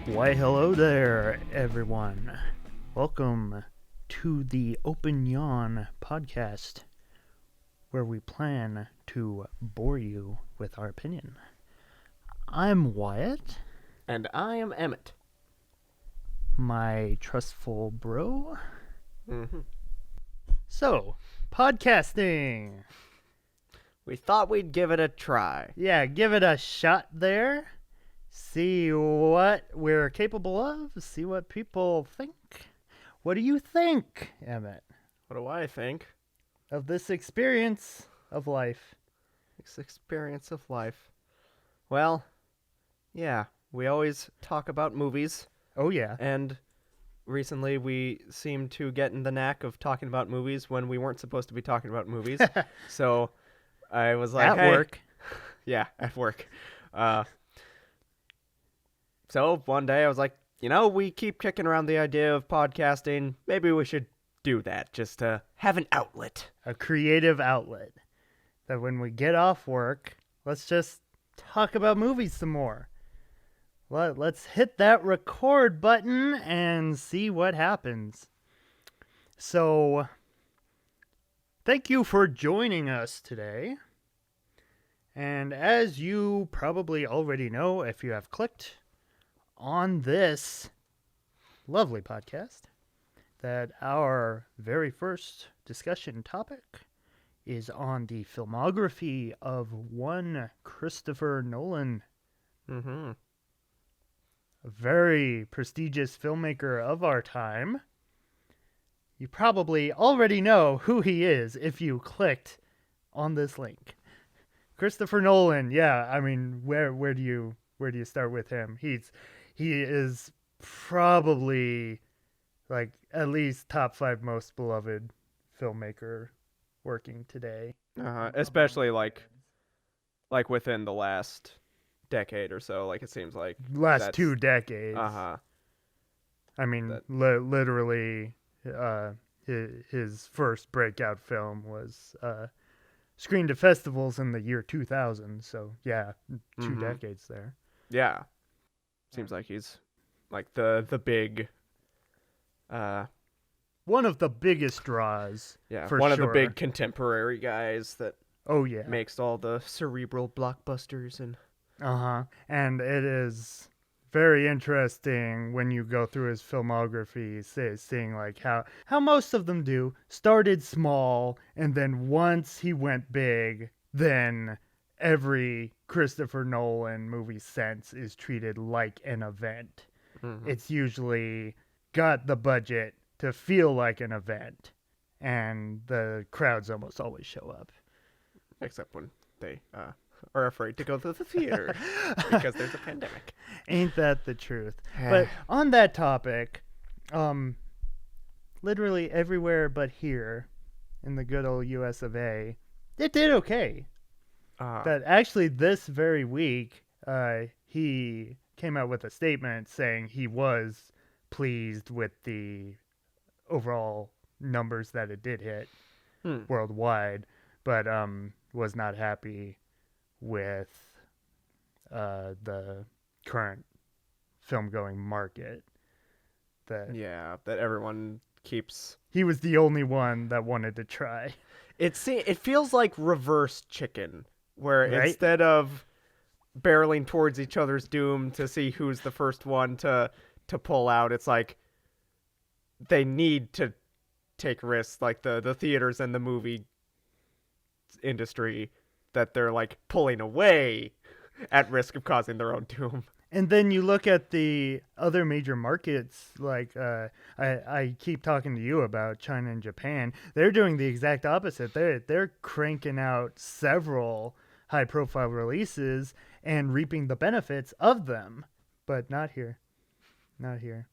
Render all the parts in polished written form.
Why, hello there, everyone. Welcome to the Open Yawn podcast, where we plan to bore you with our opinion. I'm Wyatt. And I am Emmett. My trustful bro. Mm-hmm. So, podcasting. We thought we'd give it a try. Yeah, give it a shot there. See what we're capable of. See what people think. What do you think, Emmett, What do I think? of this experience of life? This experience of life. Well, yeah, we always talk about movies, Oh, yeah. and recently we seem to get in the knack of talking about movies when we weren't supposed to be talking about movies. So I was like, At hey. work. Yeah, at work. So one day I was like, we keep kicking around the idea of podcasting. Maybe we should do that just to have an outlet. A creative outlet. That when we get off work, let's just talk about movies some more. Let's hit that record button and see what happens. So, thank you for joining us today. And as you probably already know, if you have clicked on this lovely podcast, that our very first discussion topic is on the filmography of one Christopher Nolan, Mm-hmm. a very prestigious filmmaker of our time. You probably already know who he is if you clicked on this link. Christopher Nolan, yeah, I mean, where do you start with him? He is probably like at least top 5 most beloved filmmaker working today. Especially like within the last decade or so. Like it seems like Last 2 decades. Uh-huh. I mean, That- literally, his first breakout film was screened at festivals in the year 2000. So yeah, 2 Mhm. decades there. Yeah. Seems like he's like the big One of the biggest draws. For one of the sure. big contemporary guys that Oh yeah. makes all the cerebral blockbusters and And it is very interesting when you go through his filmography, seeing like how most of them started small, and then once he went big, then every Christopher Nolan movie since is treated like an event. Mhm. It's usually got the budget to feel like an event, and the crowds almost always show up. except when they are afraid to go to the theater because there's a pandemic. Ain't that the truth? But on that topic, literally everywhere but here in the good old US of A, it did okay. That actually this very week, he came out with a statement saying he was pleased with the overall numbers that it did hit worldwide, but was not happy with the current film-going market. that everyone keeps. He was the only one that wanted to try. It feels like reverse chicken, where Right? instead of barreling towards each other's doom to see who's the first one to pull out, it's like they need to take risks, like the theaters and the movie industry, that they're like pulling away at risk of causing their own doom. And then you look at the other major markets, like I keep talking to you about China and Japan. They're doing the exact opposite. They're cranking out several high-profile releases and reaping the benefits of them, but not here. Not here.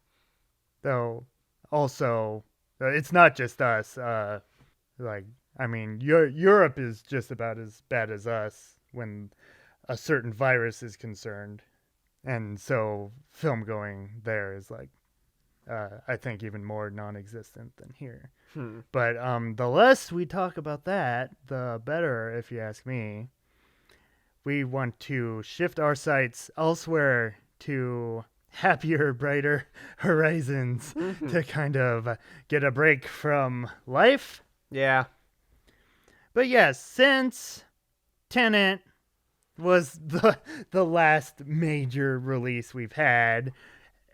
Though, also, it's not just us. I mean, Europe is just about as bad as us when a certain virus is concerned. And so film going there is like, I think, even more non-existent than here. But the less we talk about that, the better, if you ask me. We want to shift our sights elsewhere to happier, brighter horizons Mm-hmm. to kind of get a break from life. Yeah. But yes, since Tenet was the last major release we've had,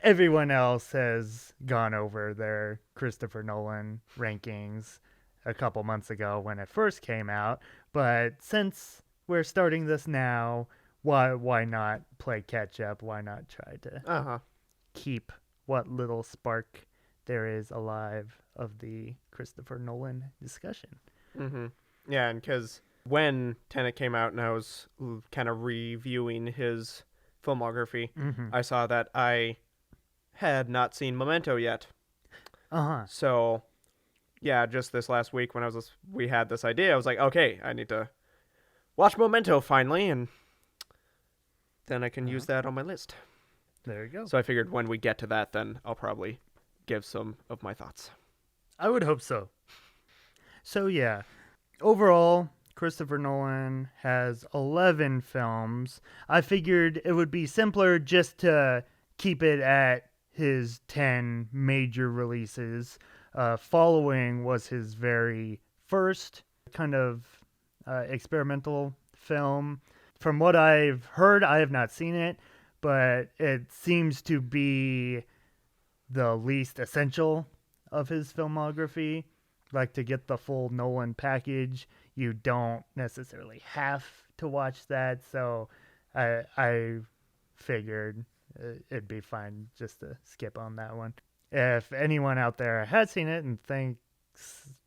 everyone else has gone over their Christopher Nolan rankings a couple months ago when it first came out. But since we're starting this now, why not play catch up? Why not try to Uh-huh. keep what little spark there is alive of the Christopher Nolan discussion? Mm-hmm. Yeah, and because when Tenet came out and I was kind of reviewing his filmography, Mm-hmm. I saw that I had not seen Memento yet. Uh-huh. So, yeah, just this last week when we had this idea, I was like, okay, I need to watch Memento finally, and then I can use that on my list. There you go. So I figured when we get to that, then I'll probably give some of my thoughts. I would hope so. So yeah, overall, Christopher Nolan has 11 films. I figured it would be simpler just to keep it at his 10 major releases. Following was his very first kind of experimental film. From what I've heard, I have not seen it, but it seems to be the least essential of his filmography. Like, to get the full Nolan package, you don't necessarily have to watch that. So I figured it'd be fine just to skip on that one. If anyone out there has seen it and thinks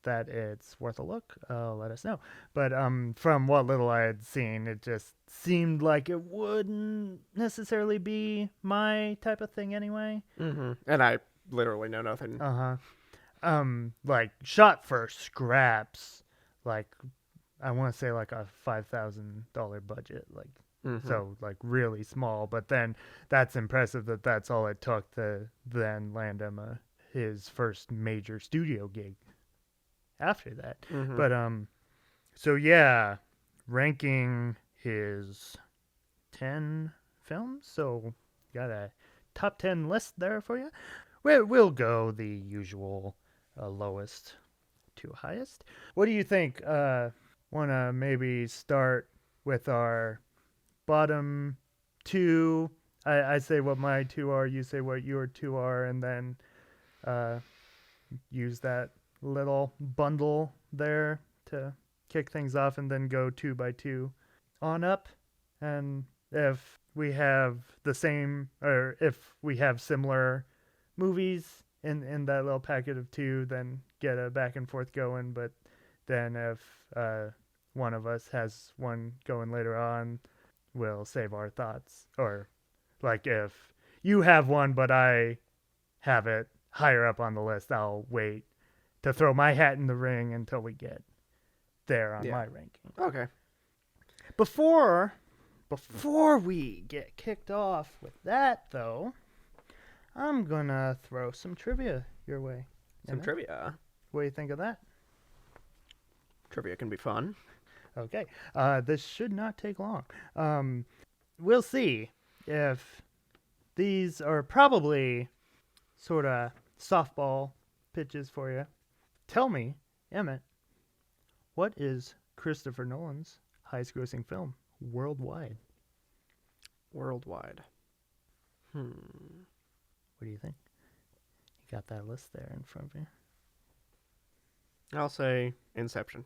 that it's worth a look, let us know. But from what little I had seen, it just seemed like it wouldn't necessarily be my type of thing anyway. Mm-hmm. And I literally know nothing. Like, shot for scraps, like, I want to say like a $5,000 budget, like, Mm-hmm. so like really small. But then that's impressive that that's all it took to then land him his first major studio gig after that. Mm-hmm. But so yeah, ranking his 10 films. So got a top 10 list there for you. We'll go the usual lowest to highest. What do you think? Want to maybe start with our bottom two? I say what my two are, you say what your two are, and then use that little bundle there to kick things off, and then go two by two on up. And if we have the same, or if we have similar movies in that little packet of two, then get a back and forth going. But then if one of us has one going later on, we'll save our thoughts. Or like if you have one but I have it higher up on the list, I'll wait to throw my hat in the ring until we get there on my ranking. Okay. Before we get kicked off with that, though, I'm gonna throw some trivia your way. Some trivia. What do you think of that? Trivia can be fun. Okay. This should not take long. We'll see if these are probably sort of softball pitches for you. Tell me, Emmett, what is Christopher Nolan's highest grossing film worldwide? Worldwide. What do you think? You got that list there in front of you. I'll say Inception.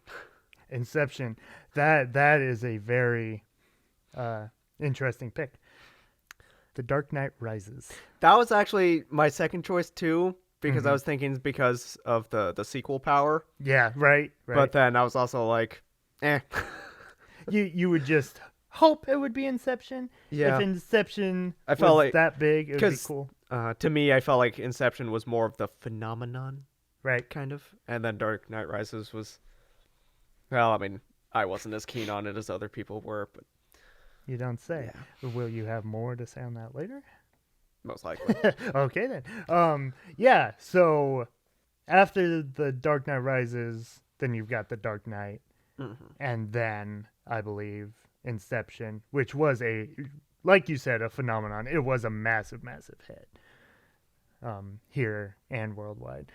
Inception. That is a very interesting pick. The Dark Knight Rises. That was actually my second choice too, because Mhm. I was thinking because of the sequel power. Yeah, right. But then I was also like, eh. You would just hope it would be Inception. Yeah. If Inception I felt was like- that big, it would be 'cause- cool. To me, I felt like Inception was more of the phenomenon, Right. kind of. And then Dark Knight Rises was, well, I mean, I wasn't as keen on it as other people were, but You don't say. yeah, Will you have more to say on that later? most likely. Okay then. Yeah, so after the Dark Knight Rises, then you've got the Dark Knight, Mm-hmm. and then I believe Inception, which was a like you said, a phenomenon. It was a massive, massive hit here and worldwide.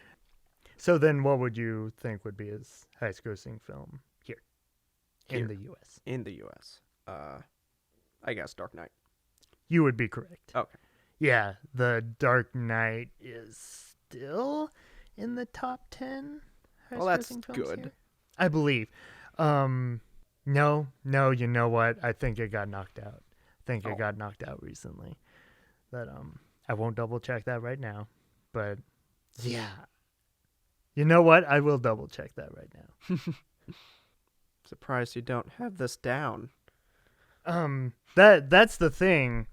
So then what would you think would be his highest grossing film here in the U.S.? In the U.S. I guess Dark Knight. You would be correct. Okay. Yeah, The Dark Knight is still in the top 10 highest Well, that's grossing films good. here, I believe. No, you know what? I think it got knocked out. It got knocked out recently. But I won't double check that right now. But yeah. You know what? I will double check that right now. Surprised you don't have this down. That's the thing.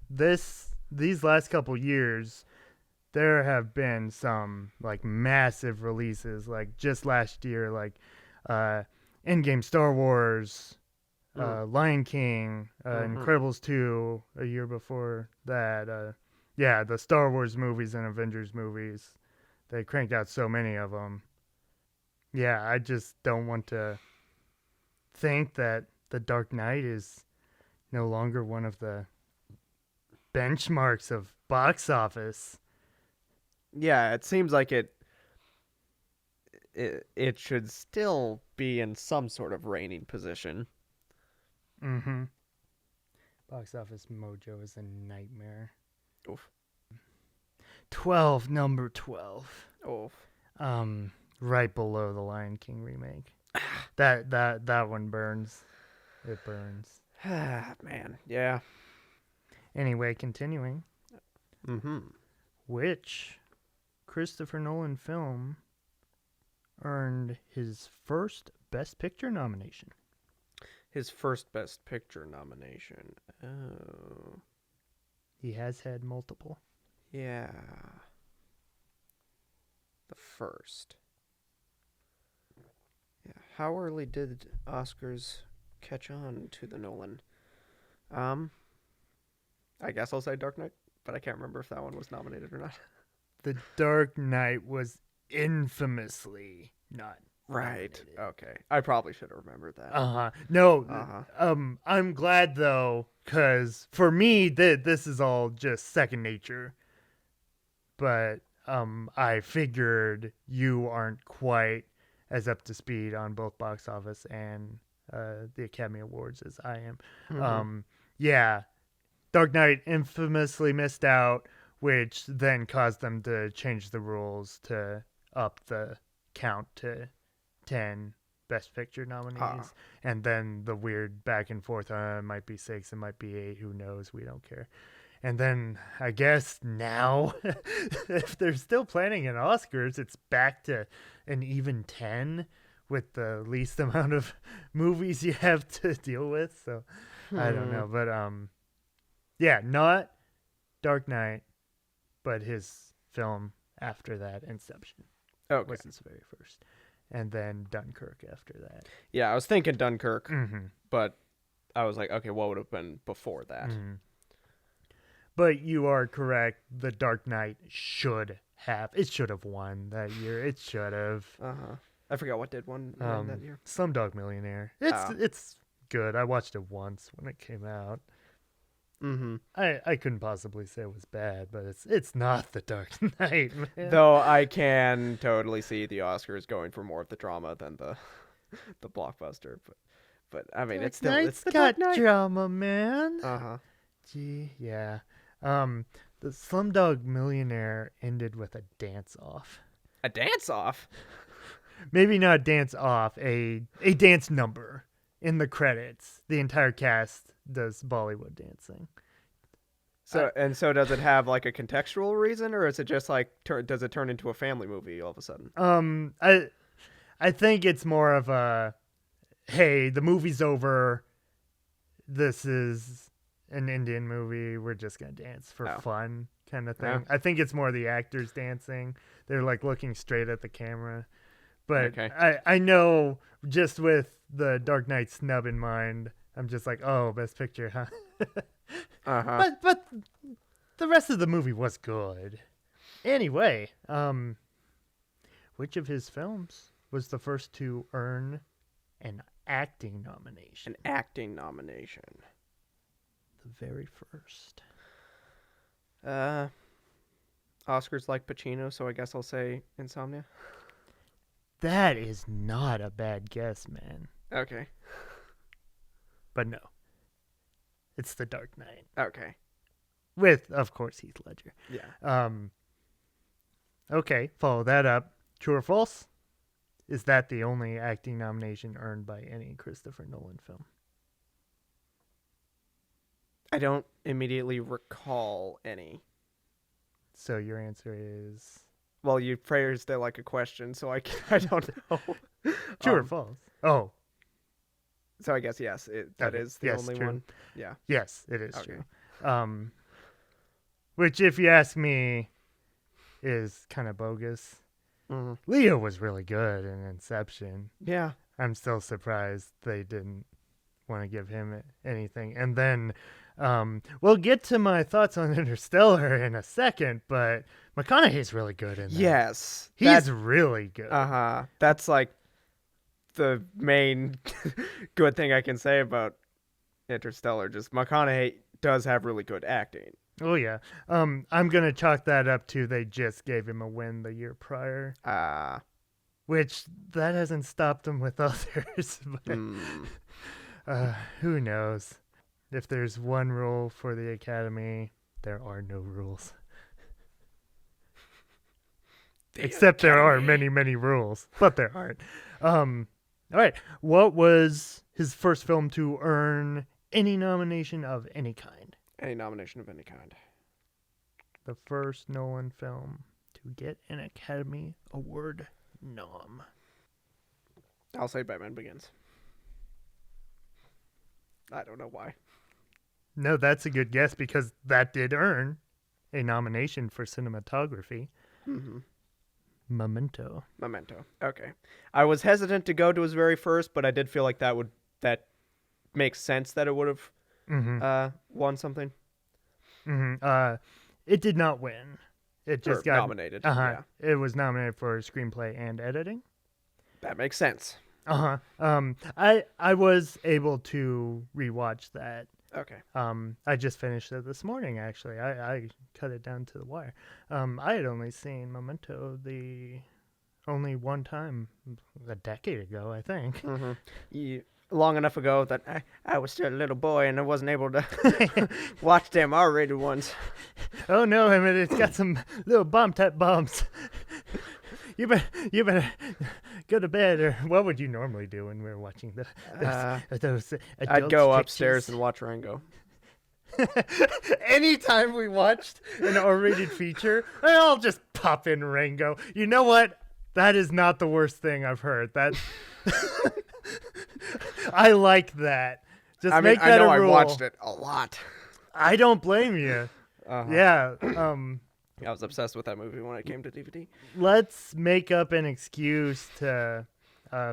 These last couple years, there have been some like massive releases. Like just last year, like Endgame, Star Wars, Lion King, Incredibles 2. A year before that, yeah, the Star Wars movies and Avengers movies. They cranked out so many of them. Yeah, I just don't want to think that The Dark Knight is no longer one of the benchmarks of box office. Yeah, it seems like it should still be in some sort of reigning position. Mm-hmm. Box office mojo is a nightmare. Oof. 12, number 12. Oof. Right below the Lion King remake. that one burns. It burns. Man, yeah. Anyway, continuing. Mm-hmm. Which Christopher Nolan film earned his first Best Picture nomination? His first Best Picture nomination. Oh. He has had multiple. Yeah. The first. Yeah. How early did Oscars catch on to the Nolan? I guess I'll say Dark Knight, but I can't remember if that one was nominated or not. The Dark Knight was infamously not Right. nominated. Okay. I probably should have remembered that. No. I'm glad though, because for me, this is all just second nature. But I figured you aren't quite as up to speed on both box office and the Academy Awards as I am. Mm-hmm. Yeah, Dark Knight infamously missed out, which then caused them to change the rules to up the count to 10 Best Picture nominees. And then the weird back and forth, it might be 6, it might be 8, who knows, we don't care. And then I guess now, if they're still planning an Oscars, it's back to an even 10 with the least amount of movies you have to deal with. So I don't know. But yeah, not Dark Knight, but his film after that, Inception, was his very first. And then Dunkirk after that. Yeah, I was thinking Dunkirk, Mm-hmm. but I was like, okay, what would have been before that? Mm-hmm. But you are correct. The Dark Knight should have won that year. It should have. I forgot what did one win that year. Slumdog Millionaire. It's good. I watched it once when it came out. Mm-hmm. I couldn't possibly say it was bad, but it's not The Dark Knight, man. Though I can totally see the Oscars going for more of the drama than the blockbuster, but I mean, it's still it's the got Dark Knight. drama, man. Gee, yeah. The Slumdog Millionaire ended with a dance off. a dance off. Maybe not dance off, a dance number in the credits. The entire cast does Bollywood dancing. So so does it have like a contextual reason, or is it just like does it turn into a family movie all of a sudden? I think it's more of a, hey, the movie's over. This is an Indian movie. We're just gonna dance for fun, kind of thing. Yeah. I think it's more the actors dancing. They're like looking straight at the camera. But I know just with the Dark Knight snub in mind, I'm just like, oh, Best Picture, huh? But the rest of the movie was good. Anyway, which of his films was the first to earn an acting nomination? An acting nomination. The the very first. Oscar's like Pacino, so I guess I'll say Insomnia. That is not a bad guess, man. Okay. But no. It's The Dark Knight. Okay. With, of course, Heath Ledger. Yeah. Okay, follow that up. True or false? Is that the only acting nomination earned by any Christopher Nolan film? I don't immediately recall any. So your answer is Well, you phrased it like a question, so I don't know. true or false? Oh, So I guess yes, that Okay. is the Yes, only true. one. Yeah. yes, it is Okay. true. Which, if you ask me, is kind of bogus. Mm-hmm. Leo was really good in Inception. Yeah. I'm still surprised they didn't want to give him anything. And then we'll get to my thoughts on Interstellar in a second, but McConaughey's really good in that. Yes. He's really good. Uh-huh. That's like the main good thing I can say about Interstellar. Just McConaughey does have really good acting. Oh, yeah. I'm going to chalk that up to they just gave him a win the year prior, which that hasn't stopped him with others. But, who knows? If there's one rule for the Academy, there are no rules. Except there are many, many rules, but there aren't. All right. What was his first film to earn any nomination of any kind? Any nomination of any kind. The first Nolan film to get an Academy Award nom. I'll say Batman Begins. I don't know why. No, that's a good guess because that did earn a nomination for cinematography. Mm-hmm. Memento. Okay. I was hesitant to go to his very first, but I did feel like that makes sense that it would have won something. It did not win. It just got nominated. Yeah. It was nominated for screenplay and editing. That makes sense. I was able to rewatch that. Okay. I just finished it this morning. Actually, I cut it down to the wire. I had only seen Memento only one time a decade ago, I think. Mm-hmm. Long enough ago that I was still a little boy and I wasn't able to watch them R-rated ones. Oh no, Emmett, it's got some little bomb-type bombs. You better go to bed, or what would you normally do when we were watching those I'd go upstairs and watch Rango. Anytime we watched an R-rated feature, I'll just pop in Rango. You know what? That is not the worst thing I've heard. That I like that. Just make that a rule. I watched it a lot. I don't blame you. Yeah. I was obsessed with that movie when it came to DVD. Let's make up an excuse to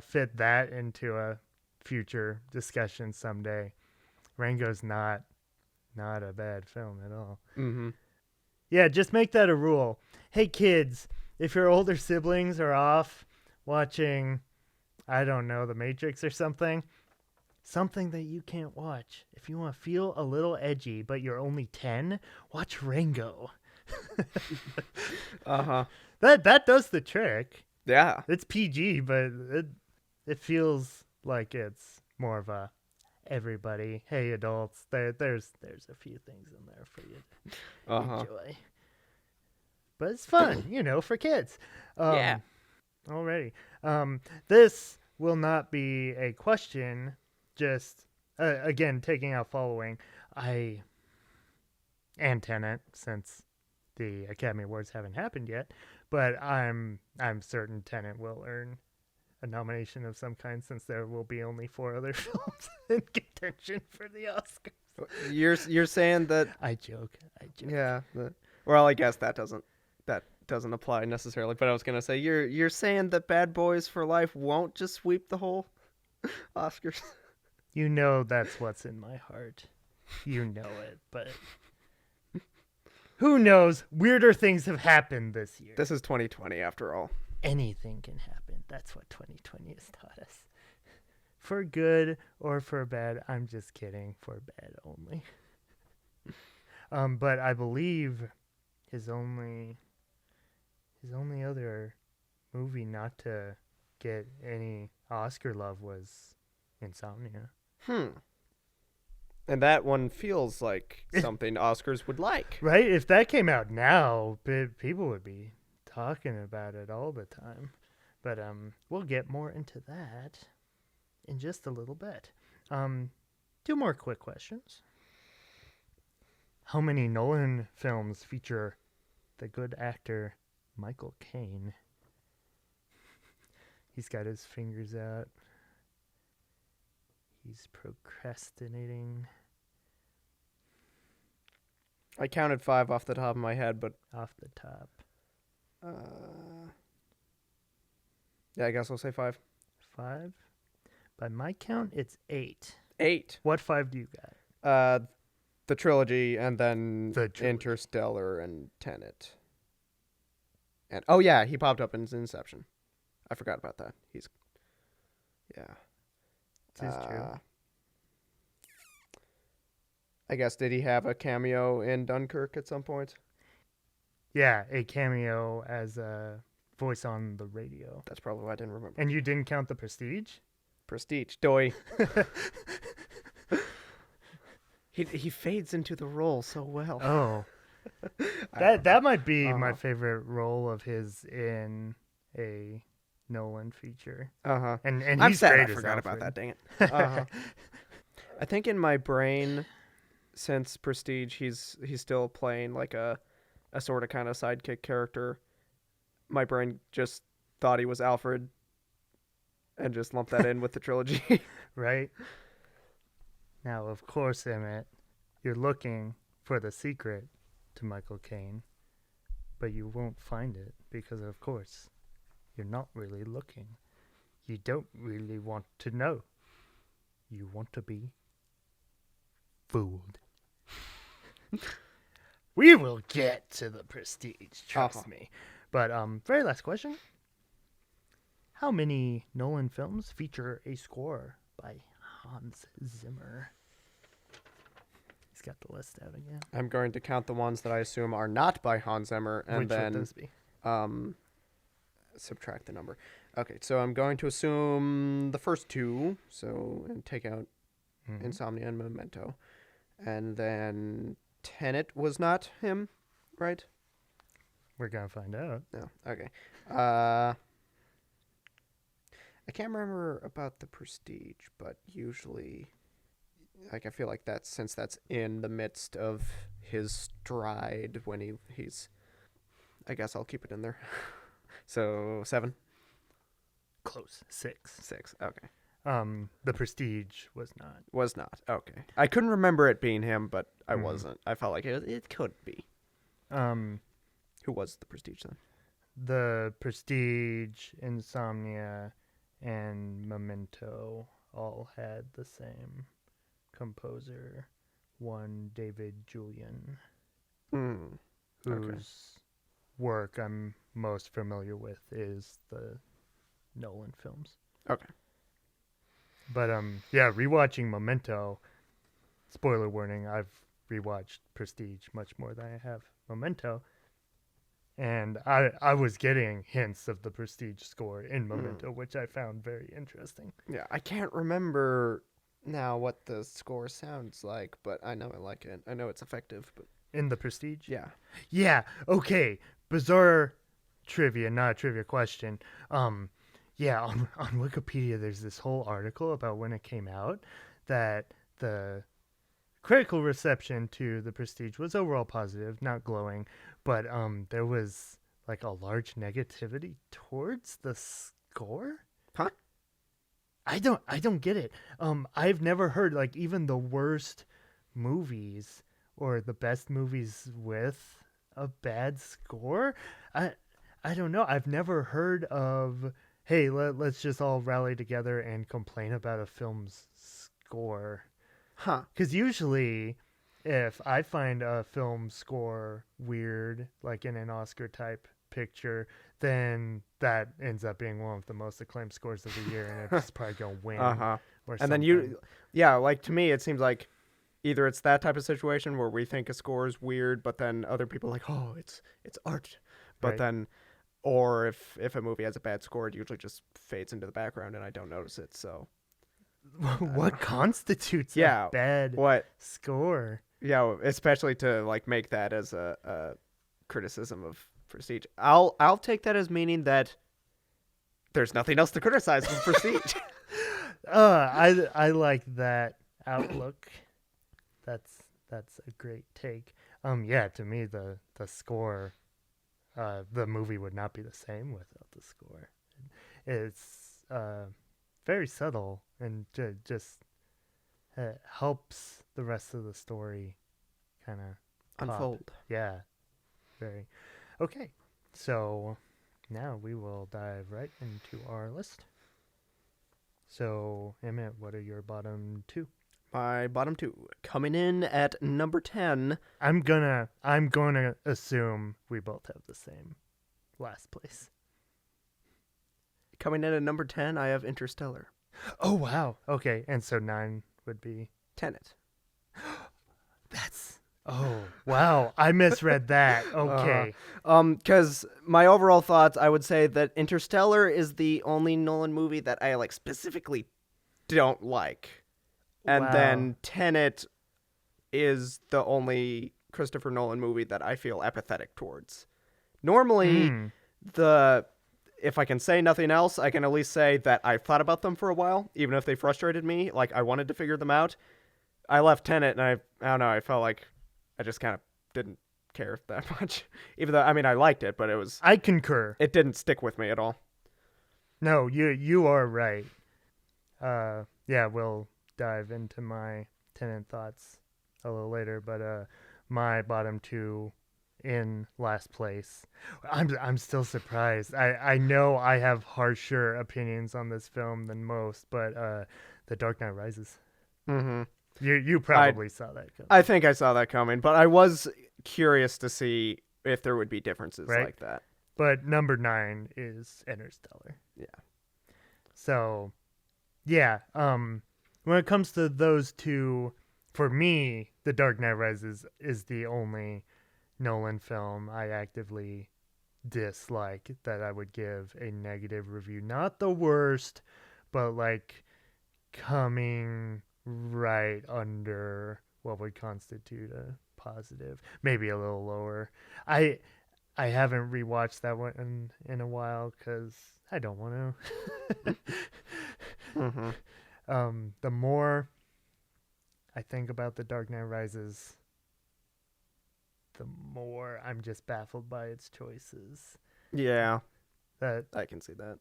fit that into a future discussion someday. Rango's not a bad film at all. Mm-hmm. Yeah, just make that a rule. Hey, kids, if your older siblings are off watching, I don't know, The Matrix or something that you can't watch. If you want to feel a little edgy, but you're only 10, watch Rango. That does the trick. Yeah. It's PG, but it feels like it's more of a everybody. Hey, adults, there's a few things in there for you to enjoy. But it's fun, for kids. Yeah. Alrighty. This will not be a question. Just again, taking out following. And Tenet, since the Academy Awards haven't happened yet, but I'm certain Tenet will earn a nomination of some kind, since there will be only 4 other films in contention for the Oscars. You're saying that? I joke. Yeah. Well, I guess that doesn't apply necessarily. But I was gonna say you're saying that Bad Boys for Life won't just sweep the whole Oscars. You know that's what's in my heart. You know it, but who knows? Weirder things have happened this year. This is 2020 after all. Anything can happen. That's what 2020 has taught us. For good or for bad. I'm just kidding. For bad only. But I believe his only other movie not to get any Oscar love was Insomnia. And that one feels like something Oscars would like. Right? If that came out now, people would be talking about it all the time. But we'll get more into that in just a little bit. Two more quick questions. How many Nolan films feature the good actor Michael Caine? He's got his fingers out. He's procrastinating. I counted 5 off the top of my head, but Off the top. Yeah, I guess I'll say 5. 5? By my count, it's 8. 8. What 5 do you got? The trilogy, and then The trilogy. Interstellar and Tenet. And oh yeah, he popped up in Inception. I forgot about that. Yeah. This is true. I guess, did he have a cameo in Dunkirk at some point? Yeah, a cameo as a voice on the radio. That's probably why I didn't remember. And you didn't count the Prestige? Prestige, doy. He fades into the role so well. Oh. That might be my favorite role of his in a Nolan feature. Uh-huh. And I'm he's sad great I as forgot Alfred. about that, dang it. Uh-huh. I think in my brain, since Prestige, he's still playing like a sort of kind of sidekick character. My brain just thought he was Alfred and just lumped that in with the trilogy. Right? Now, of course, Emmett, you're looking for the secret to Michael Caine, but you won't find it because, of course, you're not really looking. You don't really want to know. You want to be fooled. We will get to the Prestige, trust me. But very last question. How many Nolan films feature a score by Hans Zimmer? He's got the list out again. I'm going to count the ones that I assume are not by Hans Zimmer, and Which then would those be? subtract the number. Okay, so I'm going to assume the first 2, and take out Insomnia and Memento. And then Tenet was not him, right? We're going to find out. No, okay. I can't remember about the Prestige, but usually, like, I feel like since that's in the midst of his stride when he's, I guess I'll keep it in there. So 7? Close. 6. 6, okay. The Prestige was not. Was not, okay. I couldn't remember it being him, but I wasn't. I felt like it could be. Who was the Prestige then? The Prestige, Insomnia, and Memento all had the same composer, one David Julian, whose work I'm most familiar with is the Nolan films. Okay. But yeah, rewatching Memento, spoiler warning, I've rewatched Prestige much more than I have Memento. And I was getting hints of the Prestige score in Memento, which I found very interesting. Yeah, I can't remember now what the score sounds like, but I know I like it. I know it's effective, but In the Prestige? yeah. Yeah, okay. Bizarre trivia, not a trivia question. Yeah, on Wikipedia, there's this whole article about when it came out that the critical reception to the Prestige was overall positive, not glowing, but there was like a large negativity towards the score. Huh? I don't get it. I've never heard like even the worst movies or the best movies with a bad score. I don't know. I've never heard of, hey, let's just all rally together and complain about a film's score. Huh. Because usually, if I find a film score weird, like in an Oscar type picture, then that ends up being one of the most acclaimed scores of the year, and it's probably gonna win. Uh-huh. Or And something. then yeah, like to me, it seems like either it's that type of situation where we think a score is weird, but then other people are like, oh, it's art. But Right. then, or if a movie has a bad score, it usually just fades into the background and I don't notice it. So What constitutes a yeah, bad what score? yeah, especially to like make that as a criticism of Prestige. I'll take that as meaning that there's nothing else to criticize with Prestige. I like that outlook. That's a great take. Yeah, to me the score, the movie would not be the same without the score. It's very subtle and just helps the rest of the story kind of Unfold. Yeah, very. Okay, so now we will dive right into our list. So, Emmett, what are your bottom two? My bottom two coming in at number 10. I'm gonna assume we both have the same last place. Coming in at number 10, I have Interstellar. Oh wow. Okay, and so 9 would be Tenet. that's oh wow. I misread that. Okay. Because my overall thoughts, I would say that Interstellar is the only Nolan movie that I like specifically don't like, and Wow. then Tenet is the only Christopher Nolan movie that I feel apathetic towards. Normally, Mm. if I can say nothing else, I can at least say that I thought about them for a while, even if they frustrated me. Like I wanted to figure them out. I left Tenet, and I don't know. I felt like I just kind of didn't care that much. Even though, I mean, I liked it, but I concur. it didn't stick with me at all. No, you are right. Yeah, we'll dive into my tenant thoughts a little later, but my bottom two in last place. I'm still surprised. I know I have harsher opinions on this film than most, but The Dark Knight Rises. Mm-hmm. You probably saw that coming, I think I saw that coming, but I was curious to see if there would be differences right? like that. But number 9 is Interstellar. Yeah. So, yeah. When it comes to those two, for me, The Dark Knight Rises is the only Nolan film I actively dislike that I would give a negative review. Not the worst, but like coming right under what would constitute a positive, maybe a little lower. I haven't rewatched that one in a while because I don't want to. Mm-hmm. The more I think about The Dark Knight Rises, the more I'm just baffled by its choices. Yeah, That I can see that.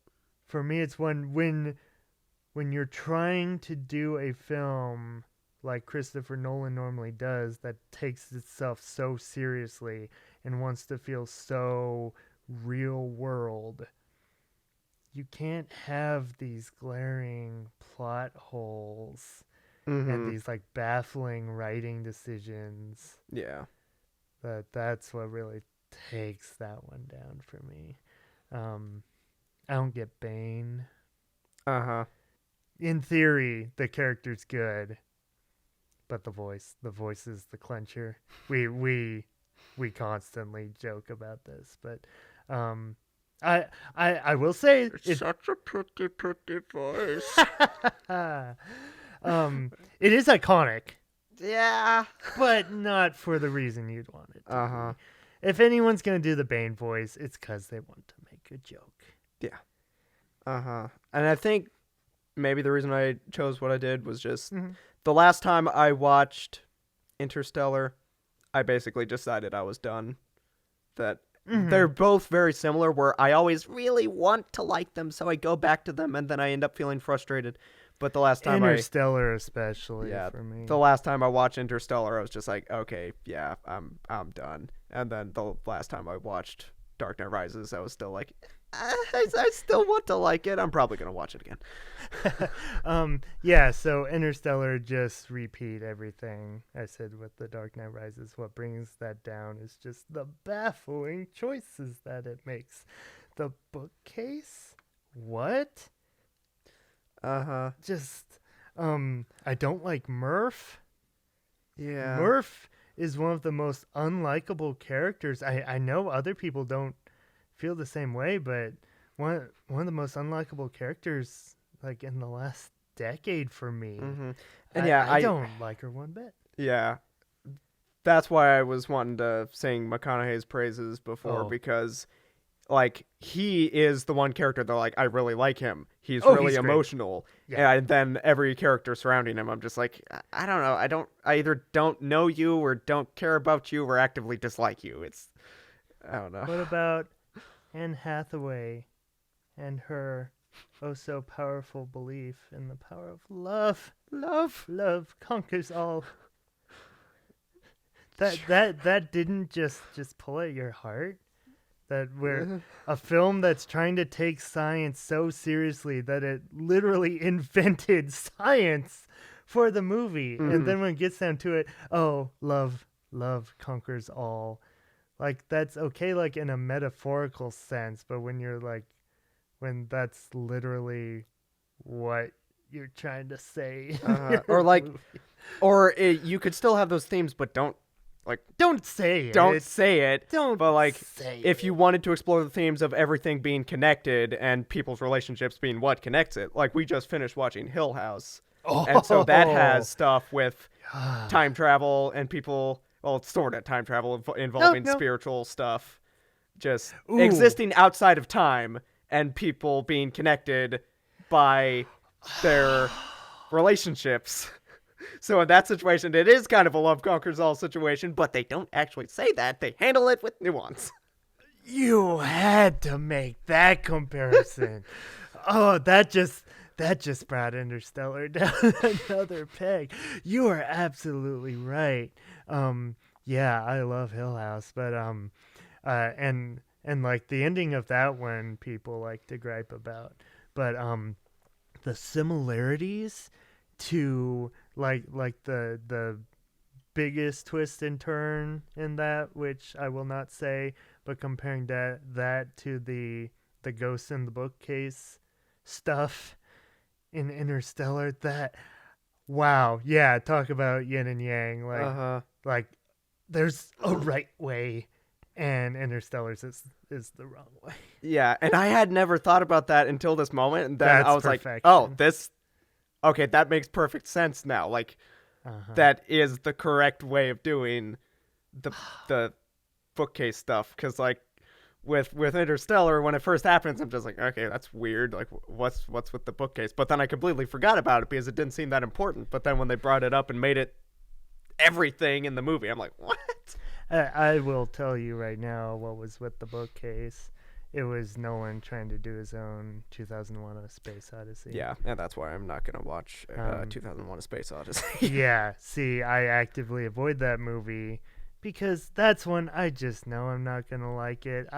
for me, it's when you're trying to do a film like Christopher Nolan normally does that takes itself so seriously and wants to feel so real world. You can't have these glaring plot holes and Mm-hmm. these like baffling writing decisions. Yeah. That's what really takes that one down for me. I don't get Bane. Uh-huh. In theory, the character's good, but the voice is the clincher. We constantly joke about this, but I will say It's such a pretty voice. it is iconic, Yeah. but not for the reason you'd want it to Uh-huh. be. If anyone's gonna do the Bane voice, it's because they want to make a joke. Yeah. Uh-huh. And I think maybe the reason I chose what I did was just the last time I watched Interstellar, I basically decided I was done. That they're both very similar, where I always really want to like them, so I go back to them, and then I end up feeling frustrated. But the last time Interstellar, especially yeah, for me. the last time I watched Interstellar, I was just like, okay, yeah, I'm done. And then the last time I watched Dark Knight Rises, I was still like, I still want to like it. I'm probably gonna watch it again. Yeah, so Interstellar, just repeat everything I said with The Dark Knight Rises. What brings that down is just the baffling choices that it makes. The bookcase? What? Uh-huh. Just I don't like Murph. Yeah. Murph is one of the most unlikable characters. I know other people don't feel the same way, but one of the most unlikable characters like in the last decade for me. Hmm. And yeah, I don't like her one bit. yeah, that's why I was wanting to sing McConaughey's praises before, Oh, because like he is the one character that like I really like him. He's oh, really he's great. emotional, Yeah. and then every character surrounding him, I'm just like, I don't know. I either don't know you or don't care about you or actively dislike you. It's I don't know. What about Anne Hathaway and her oh so powerful belief in the power of love? Love. Love conquers all. That didn't just pull at your heart. That we're a film that's trying to take science so seriously that it literally invented science for the movie, and then when it gets down to it, oh, love conquers all. Like that's okay, like in a metaphorical sense, but when you're like, when that's literally what you're trying to say, in Or your like, movie. you could still have those themes, but don't like Don't say don't it. say it. Don't But like, say if it. you wanted to explore the themes of everything being connected and people's relationships being what connects it, like we just finished watching Hill House, and so that has stuff with time travel and people. Well, it's sort of time travel involving no. spiritual stuff, just Ooh. existing outside of time and people being connected by their relationships. So in that situation, it is kind of a love conquers all situation, but they don't actually say that. They handle it with nuance. You had to make that comparison. Oh, that just brought Interstellar down another peg. You are absolutely right. Yeah, I love Hill House, but and like the ending of that one, people like to gripe about, but the similarities to like the biggest twist and turn in that, which I will not say, but comparing that to the ghost in the bookcase stuff in Interstellar, that wow, yeah, talk about yin and yang, like there's a right way, and Interstellar's is the wrong way. Yeah, and I had never thought about that until this moment, and then That's I was like, perfection. "Oh, okay, that makes perfect sense now." Like, that is the correct way of doing the bookcase stuff. Because like with Interstellar, when it first happens, I'm just like, okay, that's weird. Like, what's with the bookcase? But then I completely forgot about it because it didn't seem that important. But then when they brought it up and made it everything in the movie, I'm like, what? I will tell you right now what was with the bookcase. It was Nolan trying to do his own 2001: A Space Odyssey. Yeah, and that's why I'm not gonna watch 2001: A Space Odyssey. Yeah, see, I actively avoid that movie because that's one I just know I'm not gonna like it.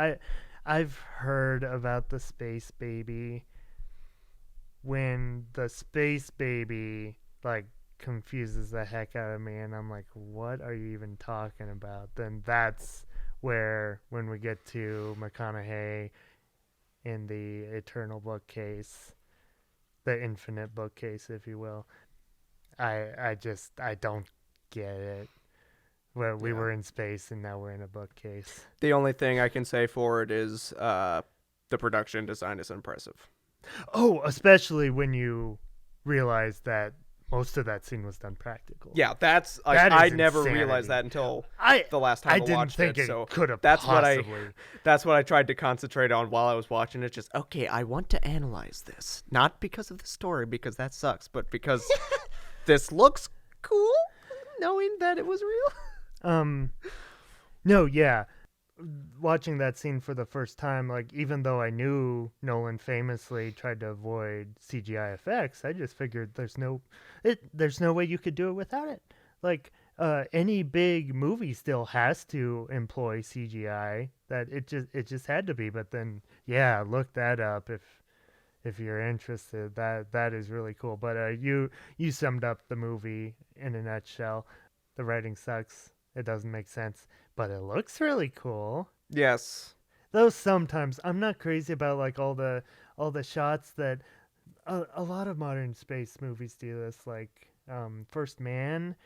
I've heard about the space baby. When the space baby like confuses the heck out of me, and I'm like, what are you even talking about? Then that's where, when we get to McConaughey in the eternal bookcase, the infinite bookcase, if you will, I don't get it. Where we were in space and now we're in a bookcase. The only thing I can say for it is the production design is impressive. Oh, especially when you realize that most of that scene was done practical. Yeah, that's like, That is I never insanity. realized that until I the last time I didn't watched think it. So could have that's possibly. that's what I tried to concentrate on while I was watching it. Just okay, I want to analyze this, not because of the story, because that sucks, but because this looks cool, knowing that it was real. No, yeah. Watching that scene for the first time, like even though I knew Nolan famously tried to avoid CGI effects, I just figured there's no way you could do it without it. Like any big movie still has to employ CGI. That it just had to be. But then yeah, look that up if you're interested. That is really cool. But you summed up the movie in a nutshell. The writing sucks. It doesn't make sense, but it looks really cool. Yes. Though sometimes I'm not crazy about like all the shots that a lot of modern space movies do this, like First Man,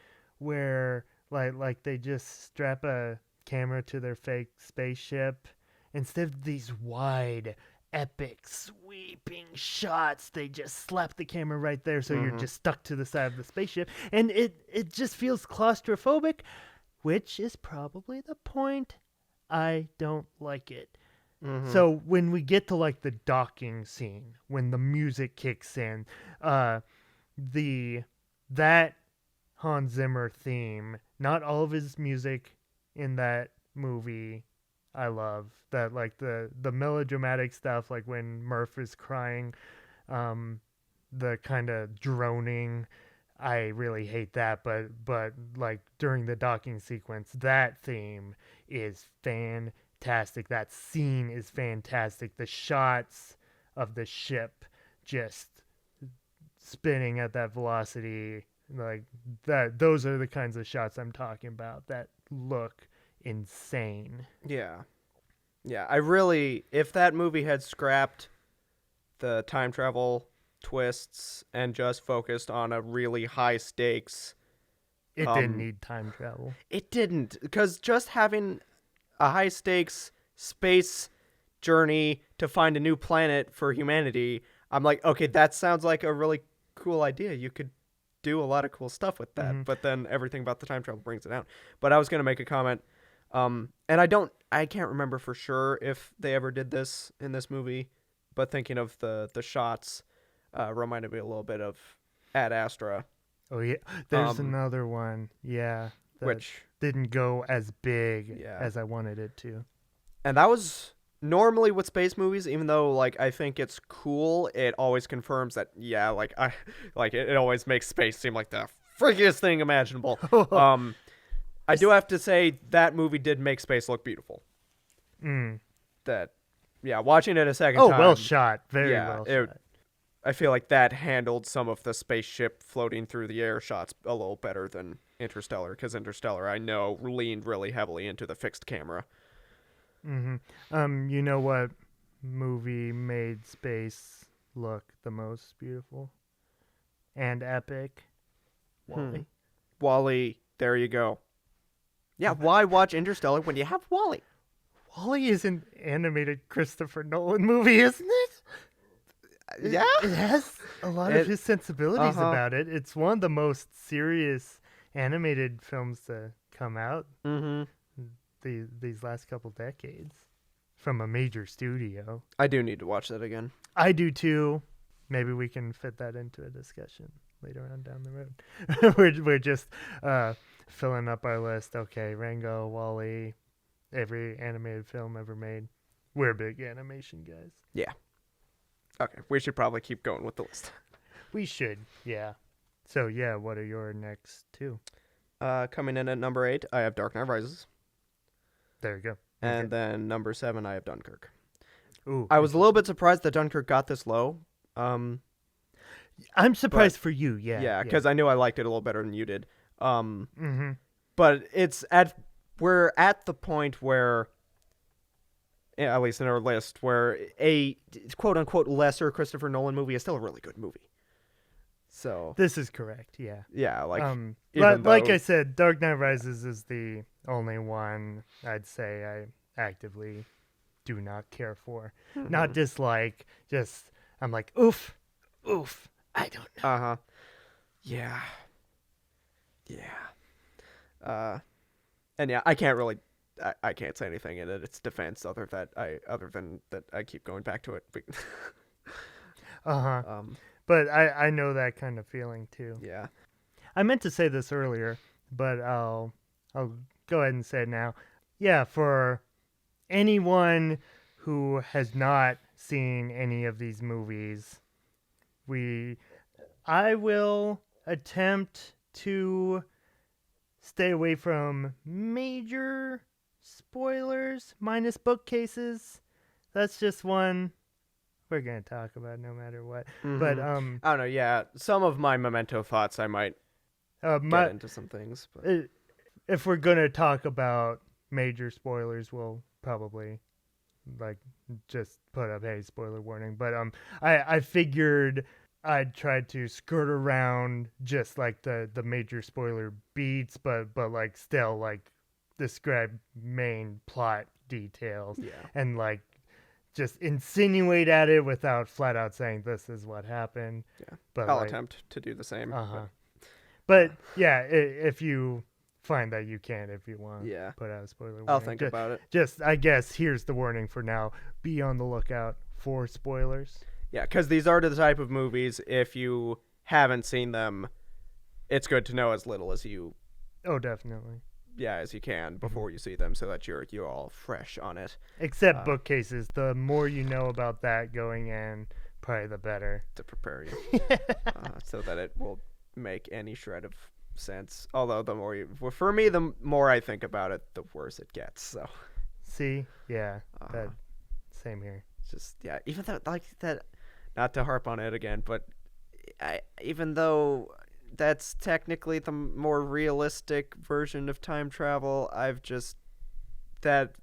where like they just strap a camera to their fake spaceship instead of these wide epic sweeping shots. They just slap the camera right there, so you're just stuck to the side of the spaceship, and it just feels claustrophobic, which is probably the point. I don't like it. So when we get to like the docking scene, when the music kicks in, the that Hans Zimmer theme, not all of his music in that movie I love. That like the melodramatic stuff, like when Murph is crying, the kind of droning, I really hate that, but like during the docking sequence, that theme is fantastic. That scene is fantastic. The shots of the ship just spinning at that velocity, like that, those are the kinds of shots I'm talking about that look insane. Yeah. Yeah, I really, if that movie had scrapped the time travel twists and just focused on a really high stakes, It didn't need time travel. it didn't, because just having a high stakes space journey to find a new planet for humanity, I'm like, okay, that sounds like a really cool idea. You could do a lot of cool stuff with that, but then everything about the time travel brings it down. But I was going to make a comment, and I can't remember for sure if they ever did this in this movie, but thinking of the shots reminded me a little bit of Ad Astra. Oh yeah, there's another one. Yeah, that which didn't go as big Yeah. as I wanted it to. And that was normally with space movies, even though like I think it's cool, it always confirms that it always makes space seem like the freakiest thing imaginable. I do have to say that movie did make space look beautiful. That watching it a second time. Oh, well shot. Very well shot. I feel like that handled some of the spaceship floating through the air shots a little better than Interstellar, because Interstellar, I know, leaned really heavily into the fixed camera. You know what movie made space look the most beautiful and epic? WALL-E. WALL-E, there you go. Yeah, why watch Interstellar when you have WALL-E? WALL-E is an animated Christopher Nolan movie, isn't it? Yeah. It has a lot of his sensibilities about it. It's one of the most serious animated films to come out these last couple decades from a major studio. I do need to watch that again. I do too. Maybe we can fit that into a discussion later on down the road. we're just filling up our list. Okay, Rango, WALL-E, every animated film ever made. We're big animation guys. Yeah. Okay, we should probably keep going with the list. We should, yeah. So, yeah, what are your next two? Coming in at number 8, I have Dark Knight Rises. There you go. And then number 7, I have Dunkirk. Ooh, I was a little bit surprised that Dunkirk got this low. I'm surprised for you, yeah. Yeah, because I knew I liked it a little better than you did. But we're at the point where, at least in our list, where a quote-unquote lesser Christopher Nolan movie is still a really good movie. So this is correct, yeah. Yeah, like like I said, Dark Knight Rises is the only one I'd say I actively do not care for. Not dislike, just I'm like, oof, I don't know. Yeah. And yeah, I can't really I can't say anything in its defense other than that I keep going back to it. But I know that kind of feeling too. Yeah. I meant to say this earlier, but I'll go ahead and say it now. Yeah, for anyone who has not seen any of these movies, I will attempt to stay away from major spoilers minus bookcases. That's just one we're going to talk about no matter what. But I don't know, yeah. Some of my Memento thoughts I might get into some things, but if we're going to talk about major spoilers, we'll probably like just put up, hey, spoiler warning. But I figured I'd try to skirt around just like the major spoiler beats, but like still like describe main plot details Yeah. and like just insinuate at it without flat out saying this is what happened. Yeah. But I'll like, attempt to do the same. uh huh. Uh, But yeah, if you find that you can, if you want, yeah. put out a spoiler I'll warning. think about it. Just I guess here's the warning for now: be on the lookout for spoilers. Yeah, because these are the type of movies, if you haven't seen them, it's good to know as little as you, Oh, definitely. as you can Mm-hmm. before you see them, so that you're all fresh on it. Except bookcases. The more you know about that going in, probably the better. To prepare you, so that it will make any shred of sense. Although for me, the more I think about it, the worse it gets. So See? Yeah. That same here. just even though like that, not to harp on it again, but even though that's technically the more realistic version of time travel, I've just that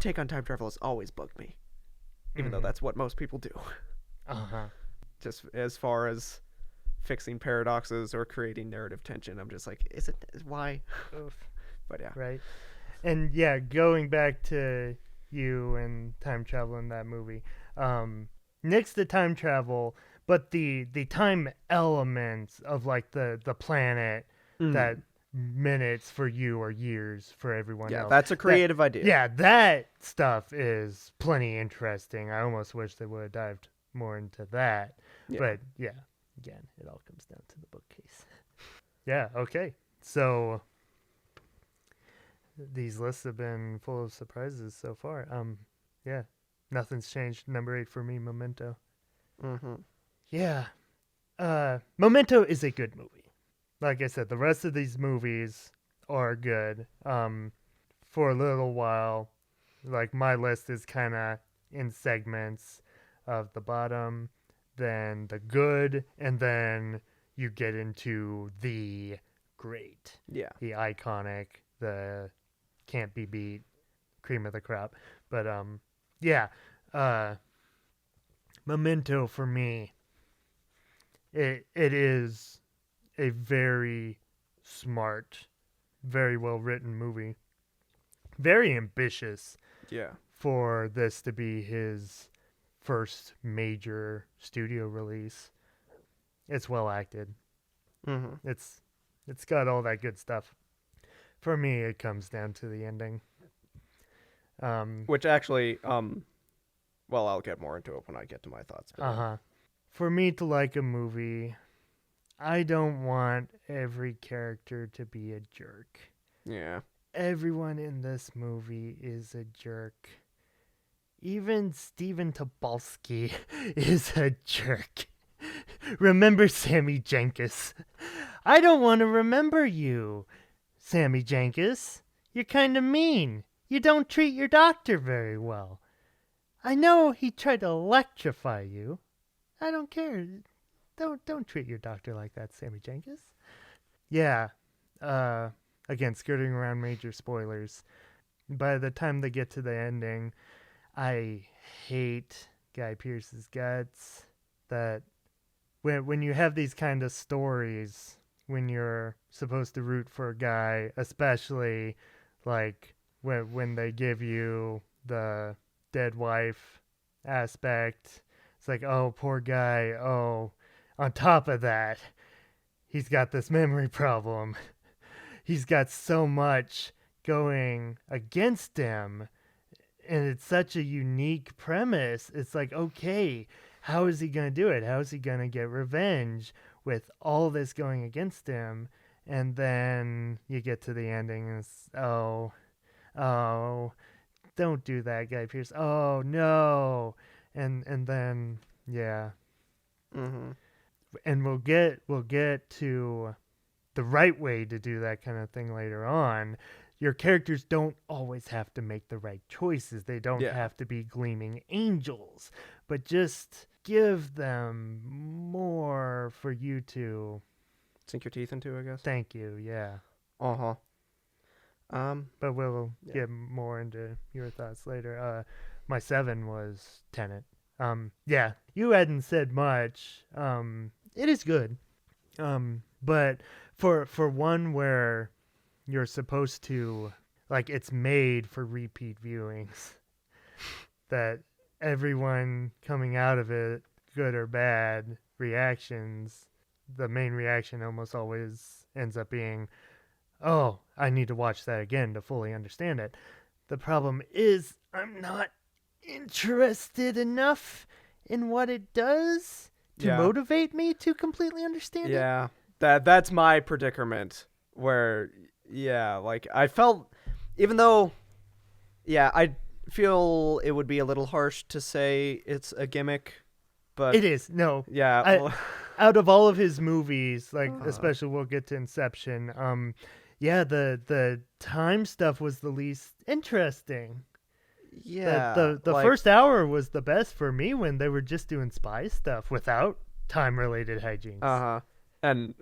take on time travel has always bugged me, even though that's what most people do. Uh-huh. Just as far as fixing paradoxes or creating narrative tension, I'm just like, why? Oof. But yeah, Right. And yeah, going back to you and time travel in that movie. Next to time travel, but the time elements of like the planet that minutes for you or years for everyone else. that's a creative idea. Yeah, that stuff is plenty interesting. I almost wish they would have dived more into that. Yeah. But yeah, again, it all comes down to the bookcase. Yeah, okay. So these lists have been full of surprises so far. Yeah, nothing's changed. Number 8 for me, Memento. Mm-hmm. Yeah, Memento is a good movie. Like I said, the rest of these movies are good. For a little while, like my list is kind of in segments of the bottom, then the good, and then you get into the great, Yeah. the iconic, the can't be beat, cream of the crop. But yeah, Memento for me, it is a very smart, very well written movie. Very ambitious Yeah. for this to be his first major studio release. It's well acted. Mm-hmm. It's got all that good stuff. For me, it comes down to the ending. Which actually, well, I'll get more into it when I get to my thoughts. But For me to like a movie, I don't want every character to be a jerk. yeah. Everyone in this movie is a jerk. Even Steven Tobolsky is a jerk. Remember Sammy Jenkins? I don't want to remember you, Sammy Jenkins. You're kind of mean. You don't treat your doctor very well. I know he tried to electrify you. I don't care. Don't treat your doctor like that, Sammy Jenkins. Yeah. Again, skirting around major spoilers. By the time they get to the ending, I hate Guy Pearce's guts. That when you have these kind of stories, when you're supposed to root for a guy, especially like when they give you the dead wife aspect, it's like, oh, poor guy. Oh, on top of that, he's got this memory problem. He's got so much going against him, and it's such a unique premise. It's like, okay, how is he going to do it? How is he going to get revenge with all this going against him? And then you get to the ending and it's, oh, don't do that, Guy Pearce. Oh, no. And then, yeah. Mm-hmm. And we'll get to the right way to do that kind of thing later on. Your characters don't always have to make the right choices. They don't have to be gleaming angels, but just give them more for you to Sink your teeth into, I guess. Thank you. Yeah. Uh-huh. But we'll get more into your thoughts later. My 7 was Tenet. Yeah, you hadn't said much. it is good. But for one where you're supposed to, like, it's made for repeat viewings, that everyone coming out of it, good or bad reactions, the main reaction almost always ends up being, oh, I need to watch that again to fully understand it. The problem is I'm not interested enough in what it does to Yeah. motivate me to completely understand it. Yeah. That's my predicament where like I felt even though I feel it would be a little harsh to say it's a gimmick, but It is. No. yeah. Out of all of his movies, like especially we'll get to Inception, the time stuff was the least interesting. Yeah. The like, first hour was the best for me when they were just doing spy stuff without time related hijinks. Uh-huh. And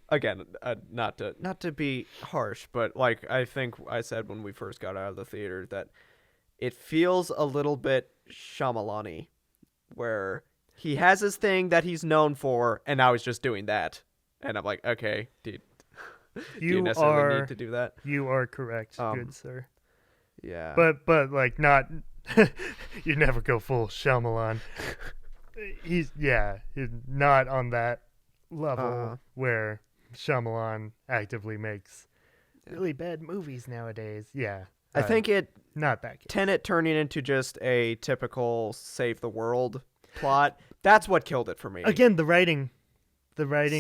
again, not to be harsh, but like I think I said when we first got out of the theater that it feels a little bit Shyamalan-y, where he has his thing that he's known for, and now he's just doing that. And I'm like, okay, dude, do you necessarily need to do that? You are correct, good sir. Yeah. But like not, you never go full Shyamalan. He's not on that level where Shyamalan actively makes really bad movies nowadays. Yeah. I think not that case. Tenet turning into just a typical save the world plot, that's what killed it for me. Again, the writing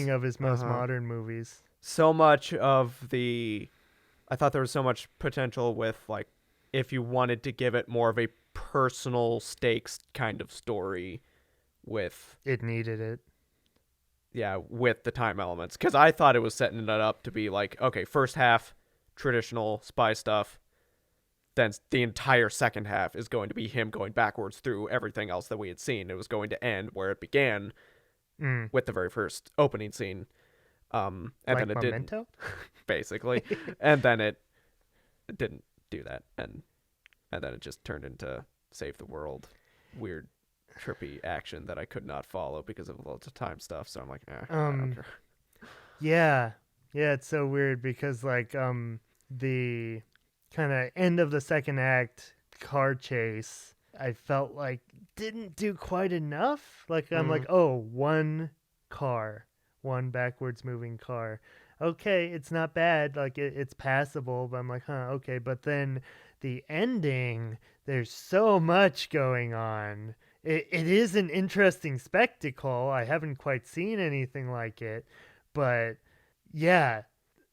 of his most modern movies. So much of I thought there was so much potential with, like, if you wanted to give it more of a personal stakes kind of story with... It needed it. Yeah, with the time elements. Because I thought it was setting it up to be like, okay, first half, traditional spy stuff. Then the entire second half is going to be him going backwards through everything else that we had seen. It was going to end where it began with the very first opening scene. And like then it Memento? didn't, basically. And then it didn't do that. And then it just turned into save the world, weird, trippy action that I could not follow because of loads of time stuff. So I'm like, I don't care. Yeah, it's so weird because like the kind of end of the second act car chase, I felt like didn't do quite enough. Like I'm like, oh, one backwards moving car. Okay, it's not bad. Like it's passable, but I'm like, okay. But then the ending, there's so much going on. It is an interesting spectacle. I haven't quite seen anything like it, but yeah,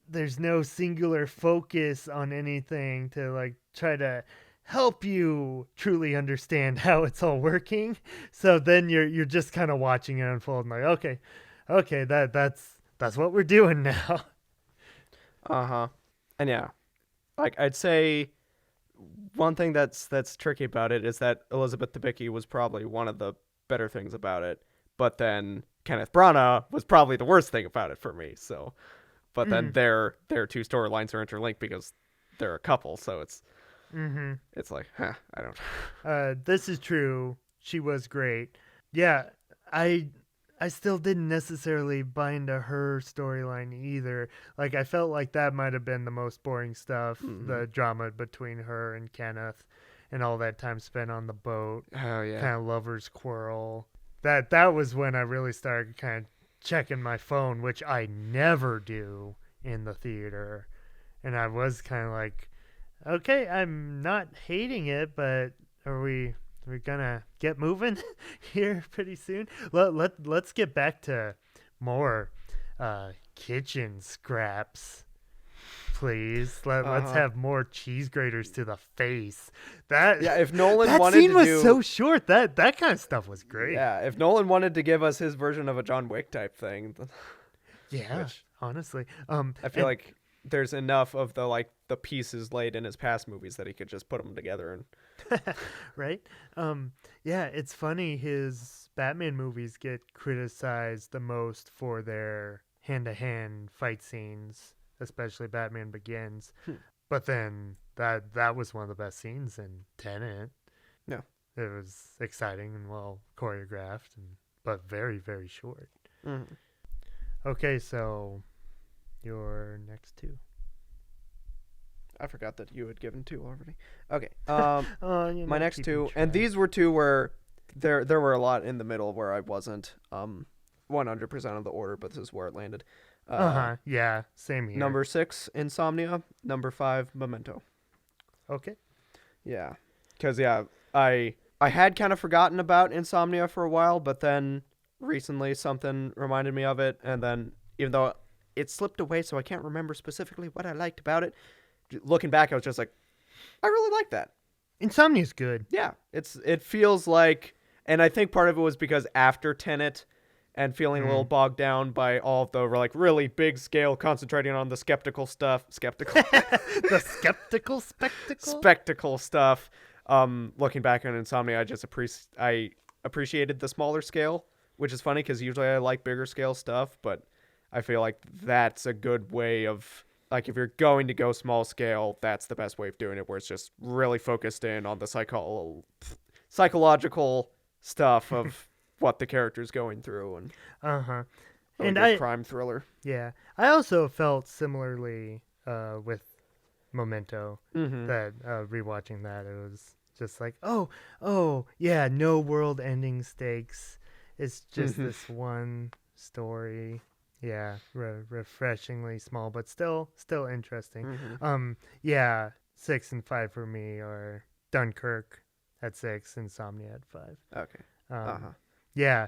there's no singular focus on anything to like try to help you truly understand how it's all working. So then you're just kind of watching it unfold and like, okay, that's what we're doing now. And yeah, like I'd say one thing that's tricky about it is that Elizabeth Debicki was probably one of the better things about it, but then Kenneth Branagh was probably the worst thing about it for me. So, but then their two storylines are interlinked because they're a couple, so it's like, I don't. This is true. She was great. Yeah, I still didn't necessarily buy into her storyline either. Like, I felt like that might have been the most boring stuff, the drama between her and Kenneth and all that time spent on the boat. Oh, yeah. Kind of lovers quarrel. That was when I really started kind of checking my phone, which I never do in the theater. And I was kind of like, okay, I'm not hating it, but we're gonna get moving here pretty soon. Let's get back to more kitchen scraps, please. Let's have more cheese graters to the face. If Nolan that wanted scene to was so short. That kind of stuff was great. Yeah, if Nolan wanted to give us his version of a John Wick type thing. Yeah, honestly. I feel like there's enough of the pieces laid in his past movies that he could just put them together and right. Yeah, it's funny his Batman movies get criticized the most for their hand-to-hand fight scenes, especially Batman Begins. But then that was one of the best scenes in Tenet. Yeah, it was exciting and well choreographed and but very, very short. Mhm. Okay, so your next two. I forgot that you had given 2 already. Okay. You're My not next keeping 2, and track. these were 2 where there were a lot in the middle where I wasn't 100% of the order, but this is where it landed. Yeah, same here. Number 6, Insomnia. Number 5, Memento. Okay. Yeah, because I had kind of forgotten about Insomnia for a while, but then recently something reminded me of it, and then even though it slipped away, so I can't remember specifically what I liked about it. Looking back, I was just like, I really like that. Insomnia's good. Yeah, it feels like, and I think part of it was because after Tenet and feeling a little bogged down by all of the like really big scale concentrating on the skeptical The skeptical spectacle? spectacle stuff. Looking back on Insomnia, I appreciated the smaller scale, which is funny because usually I like bigger scale stuff, but I feel like that's a good way of, like, if you're going to go small scale, that's the best way of doing it, where it's just really focused in on the psychological stuff of what the character's going through, and Uh-huh. really And good crime thriller. yeah, I also felt similarly with Memento, Mm-hmm. that rewatching that, it was just like, oh, yeah, no world-ending stakes. It's just Mhm. this one story. Yeah, refreshingly small, but still interesting. Mm-hmm. Yeah, 6 and 5 for me are Dunkirk at 6, Insomnia at 5. Okay. Um, yeah,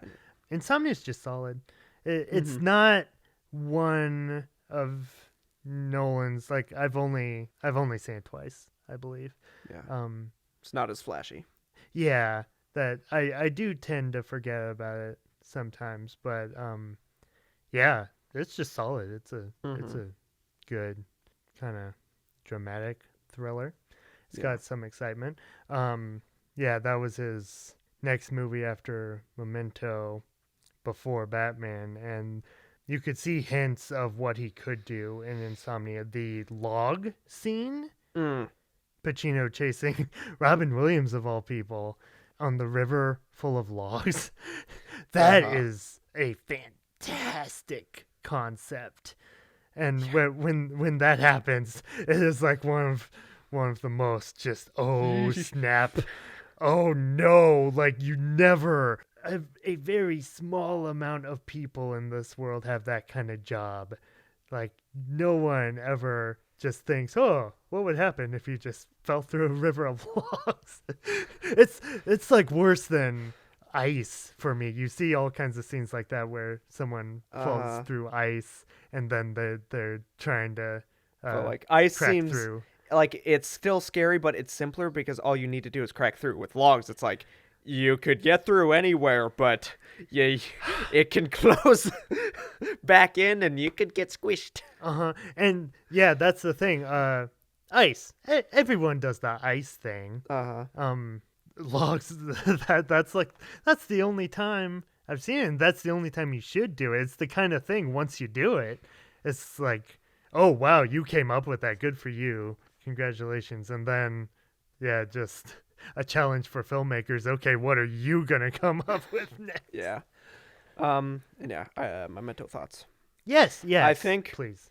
Insomnia is just solid. It's Mhm. not one of Nolan's, like, I've only seen it twice, I believe. Yeah. Um, It's not as flashy. yeah, that I do tend to forget about it sometimes, but yeah, it's just solid. It's Mm-hmm. a good kind of dramatic thriller. It's Yeah. got some excitement. Yeah, that was his next movie after Memento, before Batman, and you could see hints of what he could do in Insomnia. The log scene, Mm. Pacino chasing Robin Williams of all people on the river full of logs. That Uh-huh. is a fantastic concept. And when that happens, it is like one of the most just, oh snap, oh no, like you never, a very small amount of people in this world have that kind of job. Like, no one ever just thinks, oh, what would happen if you just fell through a river of logs? It's like worse than ice for me. You see all kinds of scenes like that where someone falls Uh-huh. through ice and then they're trying to But like ice crack seems through. like it's still scary, but it's simpler because all you need to do is crack through. With logs, it's like you could get through anywhere, but it can close back in and you could get squished. Uh-huh. And yeah, that's the thing. Ice. Everyone does the ice thing. Uh-huh. Logs, that's the only time I've seen it, and that's the only time you should do it. It's the kind of thing, once you do it, it's like, oh wow, you came up with that, good for you, congratulations. And then, yeah, just a challenge for filmmakers. Okay, what are you gonna come up with next? Yeah. And yeah, my mental thoughts. Yes, I think please.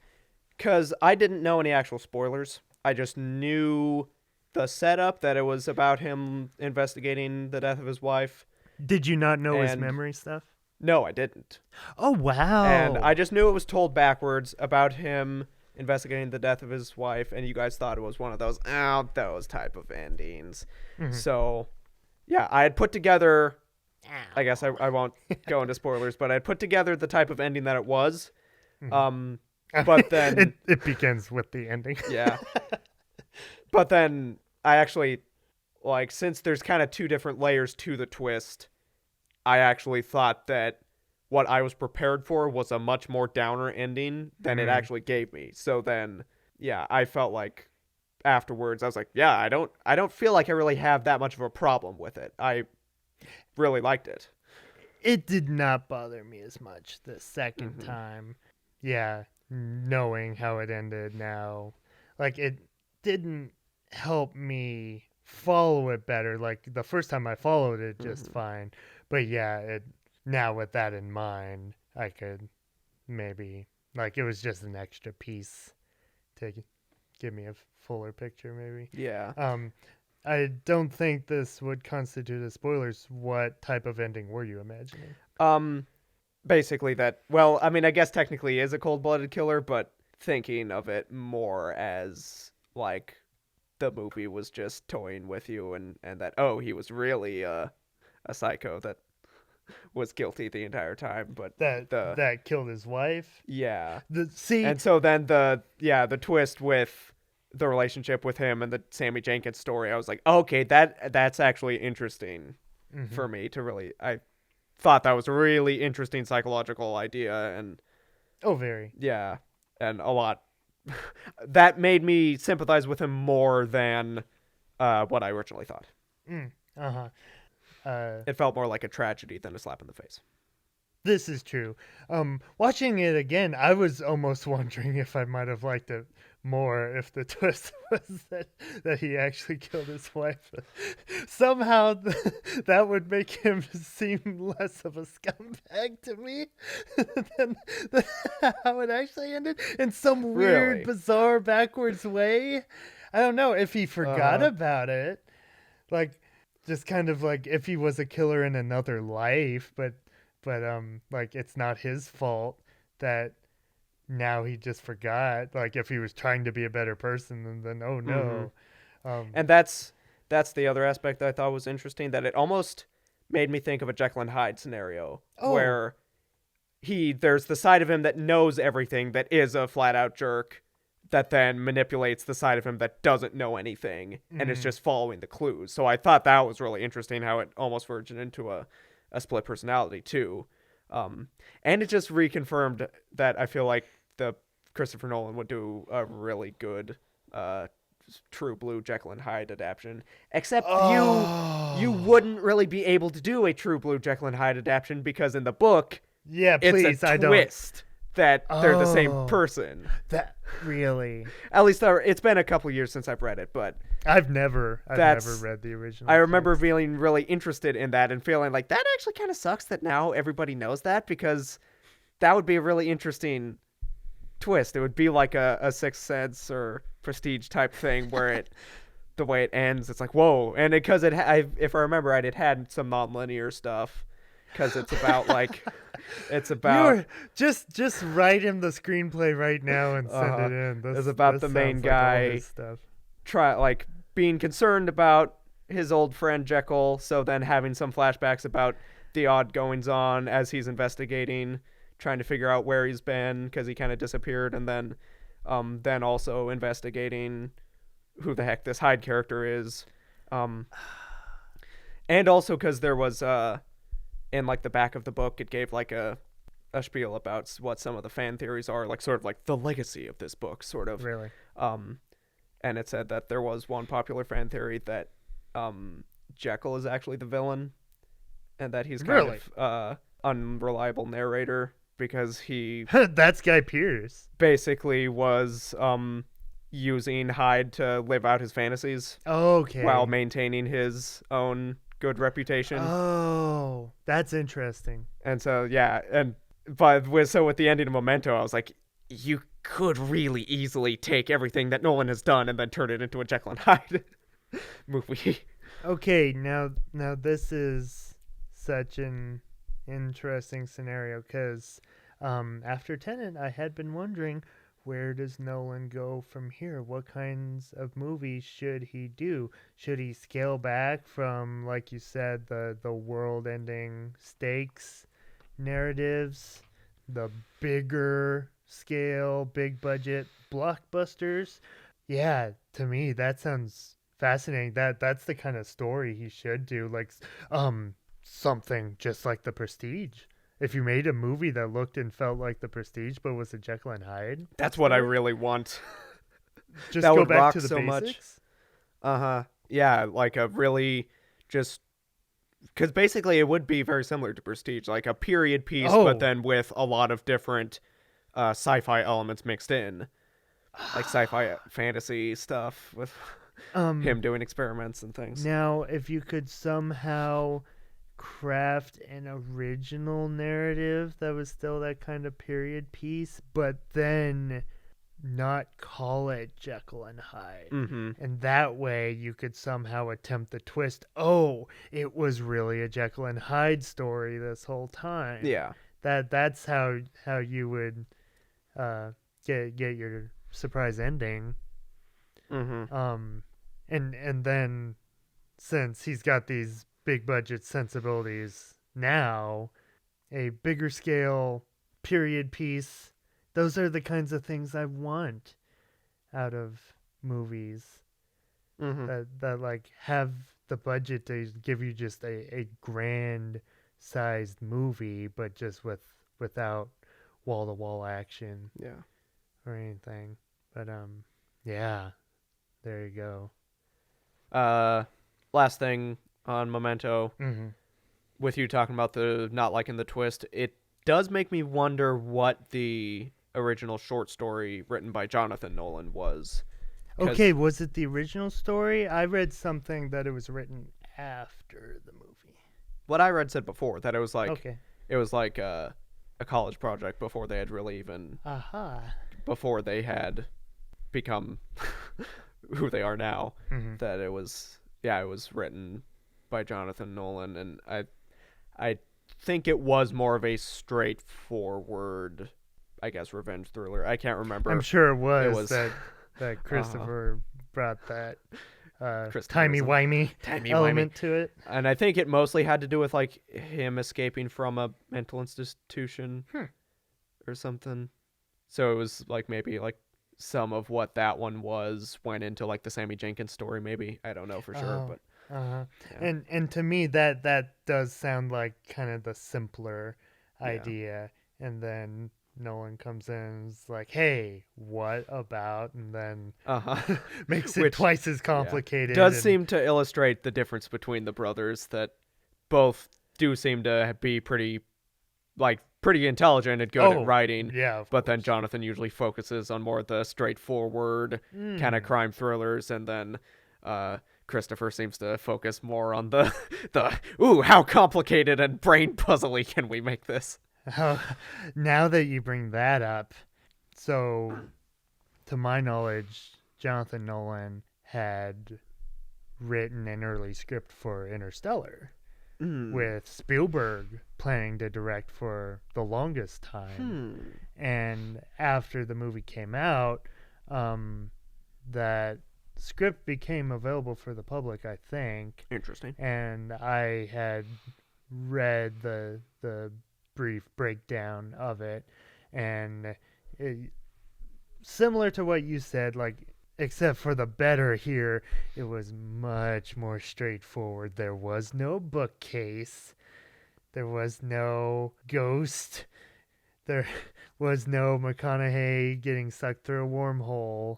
because I didn't know any actual spoilers. I just knew the setup, that it was about him investigating the death of his wife. Did you not know his And memory stuff? no, I didn't. Oh wow. And I just knew it was told backwards about him investigating the death of his wife, and you guys thought it was one of those type of endings. Mhm. So, yeah, I had put together, I guess I won't go into spoilers, but I had put together the type of ending that it was. Mhm. But then, it begins with the ending. yeah. But then I actually, like, since there's kind of 2 different layers to the twist, I actually thought that what I was prepared for was a much more downer ending than it actually gave me. So then, yeah, I felt like afterwards I was like, yeah, I don't feel like I really have that much of a problem with it. I really liked it. It did not bother me as much the second Mm-hmm. time. Yeah, knowing how it ended now. Like, it didn't help me follow it better. Like, the first time I followed it just Mm-hmm. fine. But yeah, now with that in mind, I could maybe, like, it was just an extra piece to give me a fuller picture, maybe. Yeah. I don't think this would constitute as spoilers. What type of ending were you imagining? Basically that, well, I mean, I guess technically he is a cold-blooded killer, but thinking of it more as like the movie was just toying with you, and that, oh, he was really a psycho that was guilty the entire time, but That the that killed his wife. yeah. See, And so then the twist with the relationship with him and the Sammy Jenkins story, I was like, okay, that's actually interesting for me to really. I thought that was a really interesting psychological idea, and oh, very. yeah, and a lot that made me sympathize with him more than what I originally thought. Uh huh. It felt more like a tragedy than a slap in the face. This is true. Watching it again, I was almost wondering if I might have liked it more if the twist was that he actually killed his wife. Somehow that would make him seem less of a scumbag to me than how it actually ended in some weird, Really? bizarre, backwards way. I don't know if he forgot about it, like just kind of like if he was a killer in another life, but like it's not his fault that now he just forgot, like if he was trying to be a better person, and then oh no. And that's the other aspect that I thought was interesting, that it almost made me think of a Jekyll and Hyde scenario where there's the side of him that knows everything, that is a flat out jerk, that then manipulates the side of him that doesn't know anything and is just following the clues. So I thought that was really interesting, how it almost verged into a split personality too. And it just reconfirmed that I feel like the Christopher Nolan would do a really good True Blue Jekyll and Hyde adaptation. Except you wouldn't really be able to do a True Blue Jekyll and Hyde adaptation, because in the book, Yeah, please, it's a I twist that they're the same person. That really, At least it's been a couple years since I've read it, but I've never read the original. I remember feeling really interested in that and feeling like that actually kind of sucks that now everybody knows that, because that would be a really interesting twist. It would be like a Sixth Sense or Prestige type thing where the way it ends, it's like, whoa. And because if I remember right, it had some non-linear stuff, because it's about like it's about just write him the screenplay right now and send it in. It's about the main guy being concerned about his old friend Jekyll, so then having some flashbacks about the odd goings on as he's investigating, trying to figure out where he's been because he kind of disappeared, and then also investigating who the heck this Hyde character is, and also because there was in like the back of the book, it gave like a spiel about what some of the fan theories are, like sort of like the legacy of this book, sort of. Really? And it said that there was one popular fan theory that Jekyll is actually the villain, and that he's kind of unreliable narrator, because he that's Guy Pearce basically was using Hyde to live out his fantasies. Okay. While maintaining his own good reputation. Oh, that's interesting. And so yeah, so with the ending of Memento, I was like, you could really easily take everything that Nolan has done and then turn it into a Jekyll and Hyde movie. Okay, now this is such an interesting scenario, because after Tenet, I had been wondering, where does Nolan go from here? What kinds of movies should he do? Should he scale back from, like you said, the world-ending stakes narratives, the bigger scale, big budget blockbusters? Yeah, to me that sounds fascinating. That's the kind of story he should do, like something just like The Prestige. If you made a movie that looked and felt like The Prestige but was a Jekyll and Hyde, that's what I really want. Just that go would back rock to the so basics. Much. Yeah, like a really just, because basically it would be very similar to Prestige, like a period piece, but then with a lot of different sci-fi elements mixed in, like sci-fi fantasy stuff with him doing experiments and things. Now, if you could somehow craft an original narrative that was still that kind of period piece, but then not call it Jekyll and Hyde. Mm-hmm. And that way you could somehow attempt the twist. Oh, it was really a Jekyll and Hyde story this whole time. Yeah. That's how you would get your surprise ending. Mm-hmm. And then since he's got these big budget sensibilities now, a bigger scale period piece, those are the kinds of things I want out of movies Mm-hmm. that like have the budget to give you just a grand sized movie, but just without wall to wall action Yeah. or anything. But yeah, there you go. Last thing on Memento, Mm-hmm. with you talking about the not liking the twist, it does make me wonder what the original short story written by Jonathan Nolan was. Okay, was it the original story? I read something that it was written after the movie. What I read said before that it was like Okay. it was like a college project before they had really even before they had become who they are now. Mm-hmm. That it was written by Jonathan Nolan, and I think it was more of a straightforward, I guess, revenge thriller. I can't remember. I'm sure it was was- that Christopher brought that Christopherism. timey-wimey element to it. And I think it mostly had to do with like him escaping from a mental institution or something. So it was like maybe like some of what that one was went into like the Sammy Jenkins story. Maybe I don't know for sure, but Uh-huh. yeah. And to me that does sound like kind of the simpler idea. And then Nolan comes in and is like, "Hey, what about?" And then makes it Which, twice as complicated. does and, seem to illustrate the difference between the brothers, that both do seem to be pretty intelligent and good at writing. Yeah, but then Jonathan usually focuses on more of the straightforward kind of crime thrillers, and then Christopher seems to focus more on the how complicated and brain puzzly can we make this? Now that you bring that up, so to my knowledge, Jonathan Nolan had written an early script for Interstellar, with Spielberg planning to direct for the longest time. And after the movie came out, that script became available for the public, I think. Interesting. And I had read the brief breakdown of it, and similar to what you said, like, except for the better here, it was much more straightforward. There was no bookcase, there was no ghost, there was no McConaughey getting sucked through a wormhole.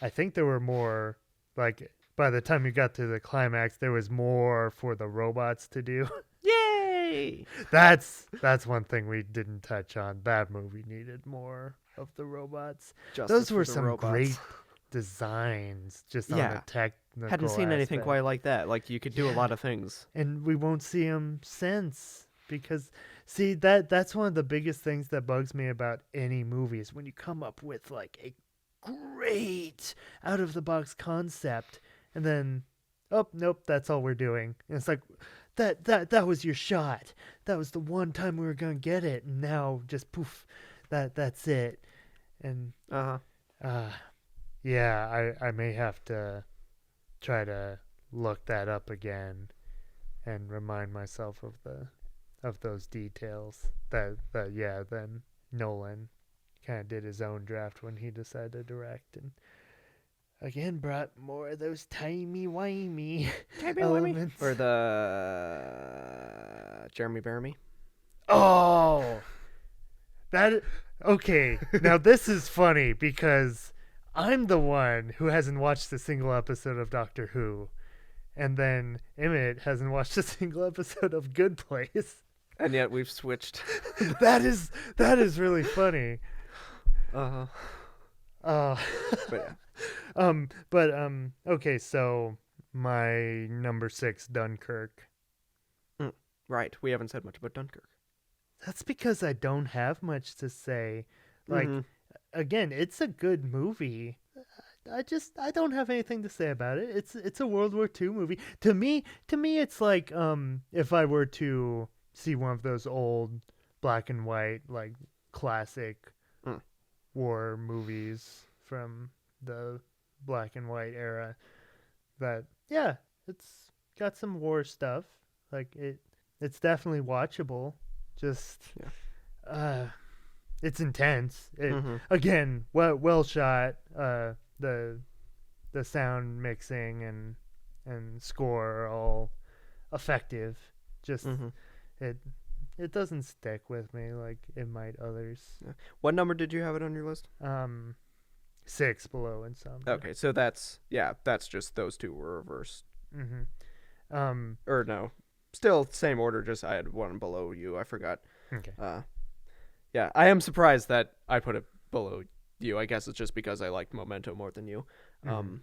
I think there were more, like, by the time you got to the climax, there was more for the robots to do. Yay! That's one thing we didn't touch on. That movie needed more of the robots. Justice Those for were the some robots. great designs, just on the technical Hadn't seen anything aspect. quite like that. Like, you could do a lot of things. And we won't see them since, because see, that's one of the biggest things that bugs me about any movie is when you come up with like a great out of the box concept, and then, oh nope, that's all we're doing. And it's like, that was your shot. That was the one time we were gonna get it, and now just poof, that's it. And yeah, I may have to try to look that up again and remind myself of those details. That then Nolan kind of did his own draft when he decided to direct, and again brought more of those timey-wimey elements. Or the Jeremy Bearimy. Oh, okay. Now this is funny because I'm the one who hasn't watched a single episode of Doctor Who, and then Emmett hasn't watched a single episode of Good Place. And yet we've switched. that is really funny. But yeah. Okay, so my number 6, Dunkirk. Right. We haven't said much about Dunkirk. That's because I don't have much to say. Like, Mhm. again, it's a good movie. I don't have anything to say about it. It's a World War II movie. To me it's like if I were to see one of those old black and white like classic Mm. war movies from the black and white era, that yeah, it's got some war stuff. Like it's definitely watchable. Just Yeah. uh it's intense. It Mhm. again, well shot. The the sound mixing and score are all effective. Just Mhm. it it doesn't stick with me like it might others. Yeah. What number did you have it on your list? 6 below Insomnia. Okay, so that's just those two were reversed. Mm-hmm. Or no, still same order. Just I had one below you. I forgot. Okay. Yeah, I am surprised that I put it below you. I guess it's just because I liked Memento more than you. Mm-hmm.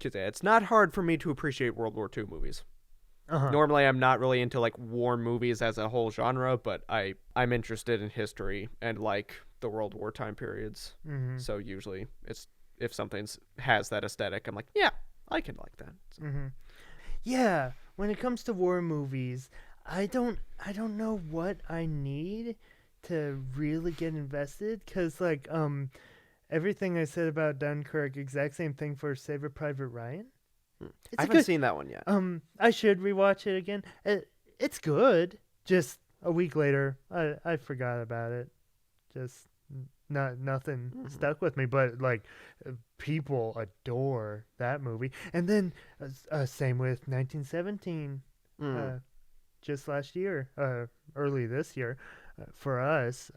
Cause it's not hard for me to appreciate World War II movies. Uh-huh. Normally, I'm not really into like war movies as a whole genre, but I'm interested in history and like the World War time periods. Mm-hmm. So usually, it's if something's has that aesthetic, I'm like, yeah, I can like that. So. Mm-hmm. Yeah, when it comes to war movies, I don't know what I need to really get invested, cuz like everything I said about Dunkirk, exact same thing for Saving Private Ryan. I It's a haven't good seen that one yet. I should rewatch it again. It's good. Just a week later, I forgot about it. Just nothing stuck with me, but like people adore that movie. And then same with 1917 Mm. just last year, early this year, for us.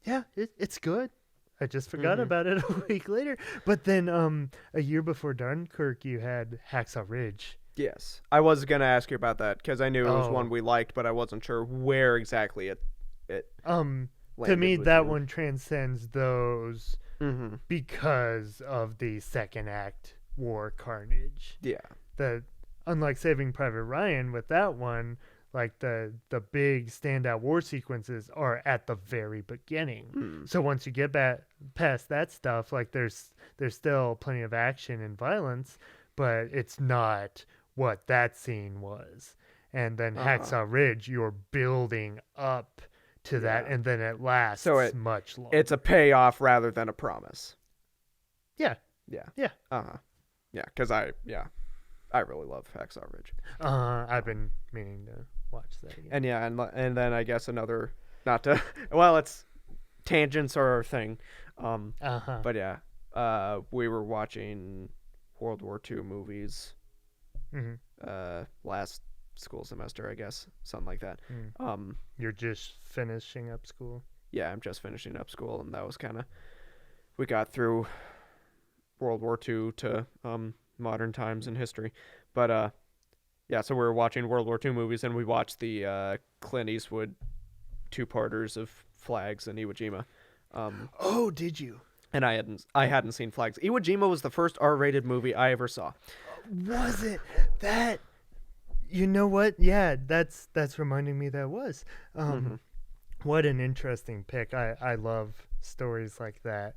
Yeah, it's good. I just forgot Mhm. about it a week later. But then, a year before Dunkirk, you had Hacksaw Ridge. Yes, I was gonna ask you about that because I knew it was one Oh, we liked, but I wasn't sure where exactly it to landed me, with that you. one transcends those Mm-hmm. because of the second act war carnage. Yeah. The Unlike Saving Private Ryan, with that one, like the big standout war sequences are at the very beginning. Mm. So once you get back past that stuff, like there's still plenty of action and violence, but it's not what that scene was. And then Uh-huh. Hacksaw Ridge, you're building up to that, Yeah. and then it So lasts much longer. it's a payoff rather than a promise. Yeah, Yeah. yeah. Uh-huh. Yeah, because I really love Hacksaw Ridge. I've been meaning to watch that again. And yeah, and then I guess another not to well, it's tangents are our thing. Uh-huh. But yeah, we were watching World War II movies last school semester, I guess, something like that. You're just finishing up school. Yeah, I'm just finishing up school, and that was kind of we got through World War II to modern times in history, but yeah, so we were watching World War II movies, and we watched the Clint Eastwood two-parters of Flags and Iwo Jima. Oh, did you? And I hadn't seen Flags. Iwo Jima was the first R-rated movie I ever saw. Was it that? You know what? Yeah, that's reminding me that was. What an interesting pick. I love stories like that.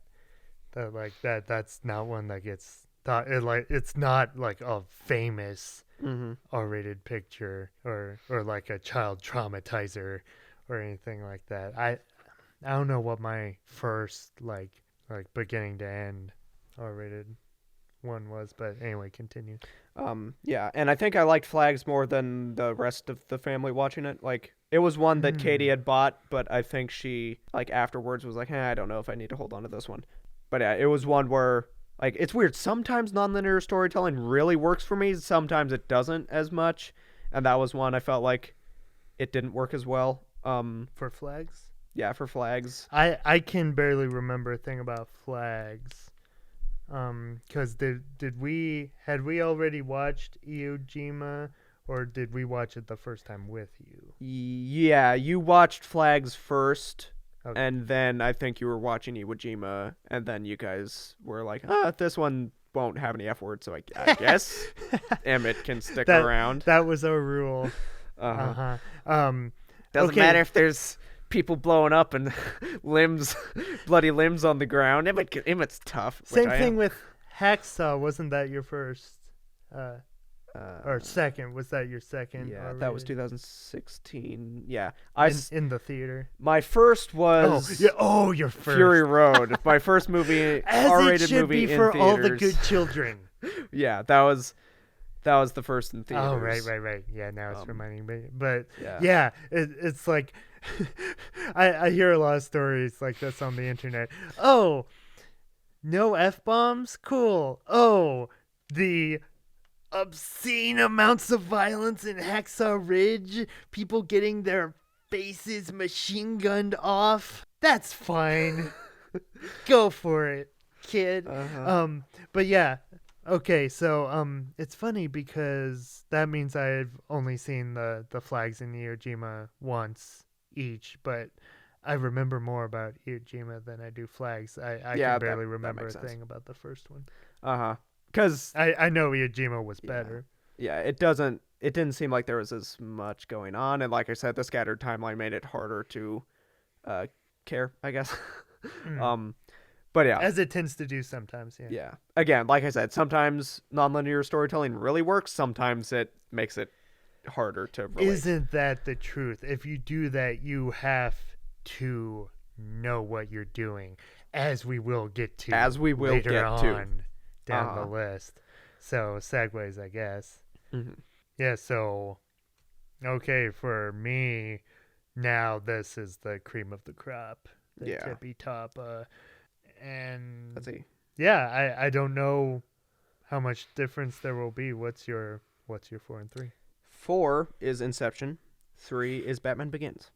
That's not one that gets thought. It's not like a famous R-rated picture or like a child traumatizer or anything like that. I don't know what my first like beginning to end R-rated one was, but anyway, continue. Yeah, and I think I liked Flags more than the rest of the family watching it. Like, it was one that Katie had bought, but I think she, like, afterwards was like, I don't know if I need to hold on to this one. But yeah, it was one where, like, it's weird. Sometimes nonlinear storytelling really works for me. Sometimes it doesn't as much. And that was one I felt like it didn't work as well. For Flags? Yeah, for Flags. I can barely remember a thing about Flags. Because had we already watched Iwo Jima, or did we watch it the first time with you? Yeah, you watched Flags first, Okay. and then I think you were watching Iwo Jima, and then you guys were like, this one won't have any F words, so I guess Emmett can stick around. That was our rule. Uh-huh. Um, Doesn't okay. matter if there's people blowing up and limbs, bloody limbs on the ground. Emmett's tough. Which Same I thing am. with Hacksaw. Wasn't that your first? Or Uh, second? Was that your second? yeah, that was R-rated? 2016. Yeah, In the theater. my first Oh was yeah. Oh, your first. Fury Road. My first movie, As it R-rated should movie be in for theaters. all the good children. Yeah, that was the first in theaters. Oh right. Yeah, now it's reminding me. But Yeah. yeah, it's like I hear a lot of stories like this on the internet. Oh, no F-bombs? Cool. Oh, the obscene amounts of violence in Hacksaw Ridge, people getting their faces machine gunned off. That's fine. Go for it, kid. Uh-huh. But yeah. Okay, so it's funny because that means I've only seen the flags in Iwo Jima once each, but I remember more about Iwo Jima than I do flags. I Yeah, can barely that remember a makes sense. thing about the first one. Uh-huh. Cuz I know Iwo Jima was yeah. better. Yeah, it didn't seem like there was as much going on, and like I said, the scattered timeline made it harder to care, I guess. But yeah. As it tends to do sometimes, yeah. Yeah. Again, like I said, sometimes nonlinear storytelling really works, sometimes it makes it harder to relate. Isn't that the truth? If you do that, you have to know what you're doing, as we will get to later get on down Uh-huh. the list. So, segues, I guess. Mhm. Yeah, so, okay, for me, now this is the cream of the crop, the Yeah. tippy top. And Let's see. yeah, I don't know how much difference there will be. What's your 4 and 3? 4 is Inception. 3 is Batman Begins.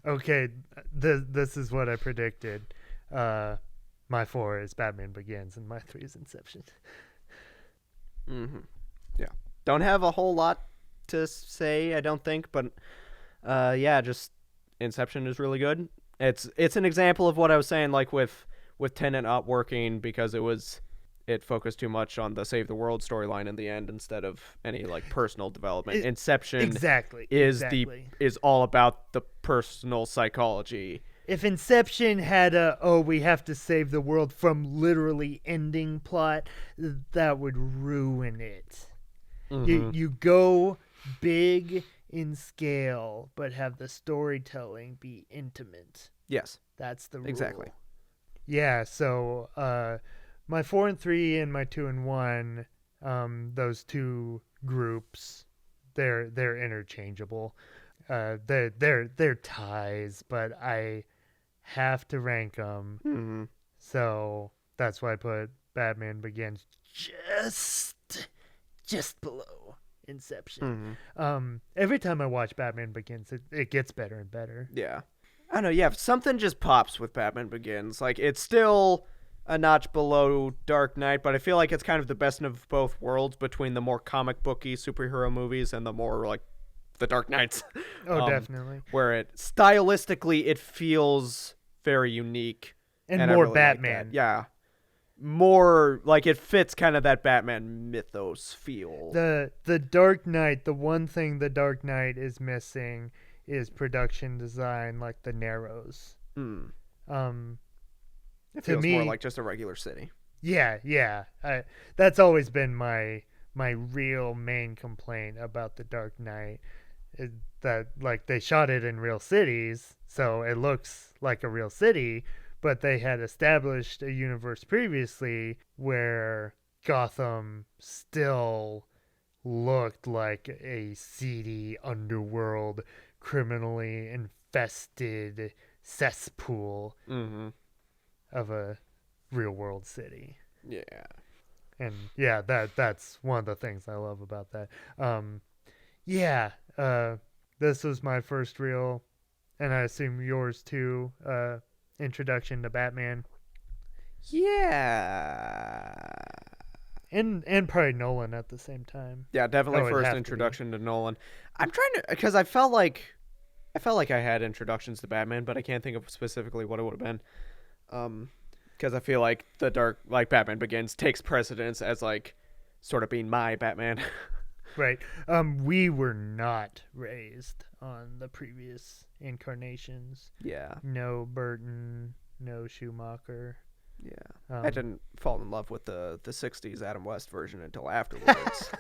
Okay, this is what I predicted. My 4 is Batman Begins, and my 3 is Inception. Mm-hmm. Yeah. Don't have a whole lot to say, I don't think, but yeah, just Inception is really good. It's an example of what I was saying, like with Tenet not working because it focused too much on the save the world storyline in the end instead of any like personal development. Inception Exactly. is all about the personal psychology. If Inception had we have to save the world from literally ending plot, that would ruin it. Mm-hmm. You go big in scale, but have the storytelling be intimate. Yes. That's the rule. Exactly. Yeah, so my 4 and 3 and my 2 and 1, those two groups, they're interchangeable. They're ties, but I have to rank them. Mm-hmm. So that's why I put Batman Begins just below Inception. Mm-hmm. Every time I watch Batman Begins, it gets better and better. Yeah. I don't know, yeah, something just pops with Batman Begins. Like, it's still a notch below Dark Knight, but I feel like it's kind of the best of both worlds between the more comic booky superhero movies and the more, like, the Dark Knights. Oh, definitely. Where stylistically, it feels very unique. And I more really like Batman. that. Yeah. More, like, it fits kind of that Batman mythos feel. The Dark Knight, the one thing the Dark Knight is missing is production design, like the Narrows. Mm. It to feels me, more like just a regular city. Yeah. That's always been my real main complaint about the Dark Knight. Is that, like, they shot it in real cities, so it looks like a real city, but they had established a universe previously where Gotham still looked like a seedy underworld, criminally infested cesspool of a real world city. Yeah. And yeah, that's one of the things I love about that. This was my first real, and I assume yours too, introduction to Batman. Yeah. And probably Nolan at the same time. Yeah, definitely it'd first have to introduction to Nolan. I'm trying to, because I felt like I had introductions to Batman, but I can't think of specifically what it would have been. Because I feel like Batman Begins takes precedence as like sort of being my Batman. Right. We were not raised on the previous incarnations. Yeah. No Burton, no Schumacher. Yeah. I didn't fall in love with the 60s Adam West version until afterwards.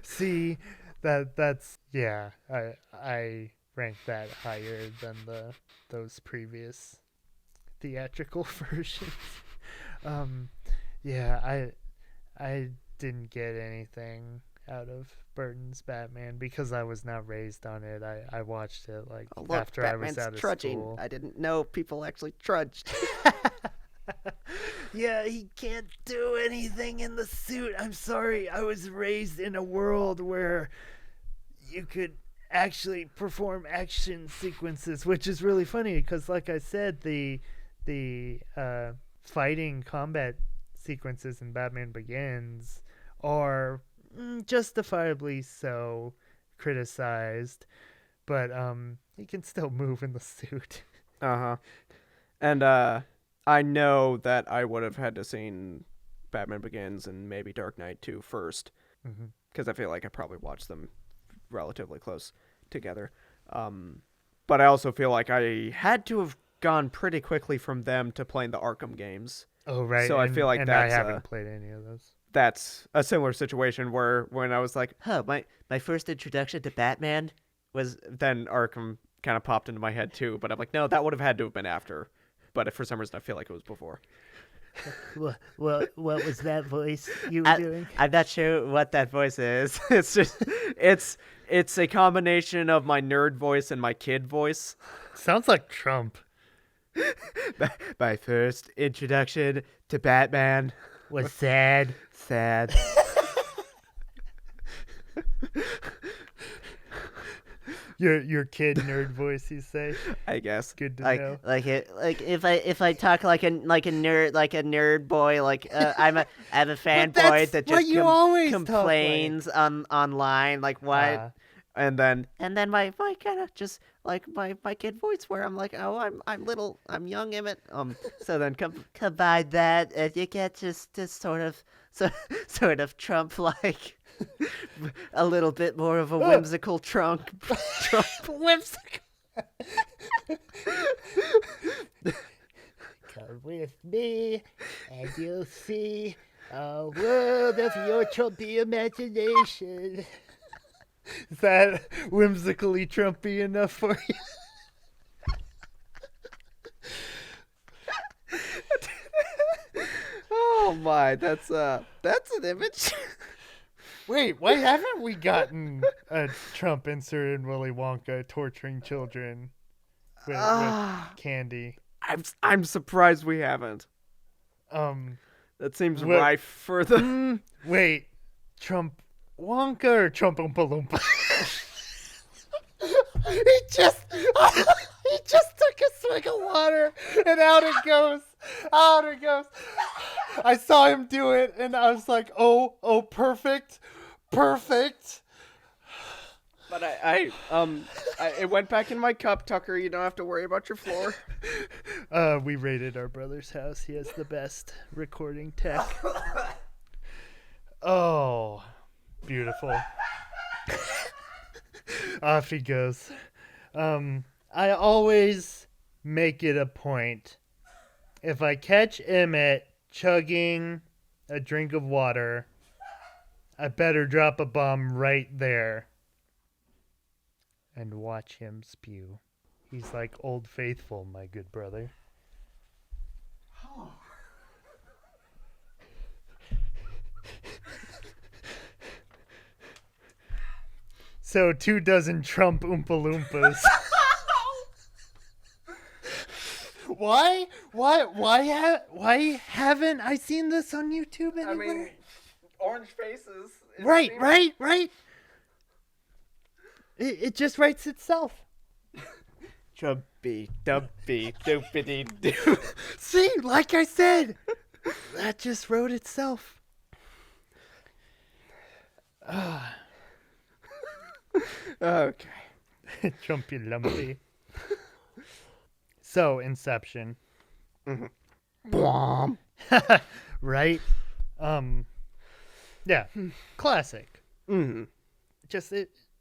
See, that's yeah. I rank that higher than those previous theatrical versions. Yeah, I didn't get anything out of Burton's Batman because I was not raised on it. I watched it like Oh, look, after Batman's I was out of trudging. school. I didn't know people actually trudged. Yeah, he can't do anything in the suit. I'm sorry. I was raised in a world where you could actually perform action sequences, which is really funny because, like I said, the fighting combat sequences in Batman Begins are justifiably so criticized, but he can still move in the suit. Uh-huh. And I know that I would have had to seen Batman Begins and maybe Dark Knight 2 first, because I feel like I probably watched them relatively close together. But I also feel like I had to have gone pretty quickly from them to playing the Arkham games. Oh, right. So I feel like I haven't played any of those. That's a similar situation where when I was like, My first introduction to Batman was then Arkham kind of popped into my head too. But I'm like, no, that would have had to have been after. But for some reason, I feel like it was before. well, what was that voice you were doing? I'm not sure what that voice is. It's just it's a combination of my nerd voice and my kid voice. Sounds like Trump. My first introduction to Batman Was sad. sad. Your kid nerd voice, you say? I guess. Good to Like know. if I talk like a nerd boy, I have a fanboy that what just you always talk complains online, like what. And then And then my kind of just like my kid voice where I'm like, oh, I'm young Emmett. So then combine that, and you get just sort of Trump like, a little bit more of a whimsical Trump. Whimsical. Come with me, and you'll see a world of your Trumpy imagination. Is that whimsically Trumpy enough for you? oh my, that's an image. Wait, why haven't we gotten a Trump insert in Willy Wonka torturing children with candy? I'm surprised we haven't. That seems what- rife for the. Wait, Trump Wonka or Trump Oompa Loompa? he just took a swig of water and out it goes. Out it goes. I saw him do it and I was like, oh, perfect. Perfect. But it went back in my cup, Tucker. You don't have to worry about your floor. We raided our brother's house. He has the best recording tech. Oh, beautiful. Off he goes. I always make it a point. If I catch Emmett chugging a drink of water, I better drop a bomb right there and watch him spew. He's like Old Faithful, my good brother. So 24 Trump Oompa Loompas. Why haven't I seen this on YouTube anywhere? I mean, orange faces. Right. It just writes itself. Trumpy, dumpy, doopity doo. See, like I said, that just wrote itself. Okay. Trumpy lumpy. So, Inception. Blom. Right? Yeah. Classic. Mm-hmm.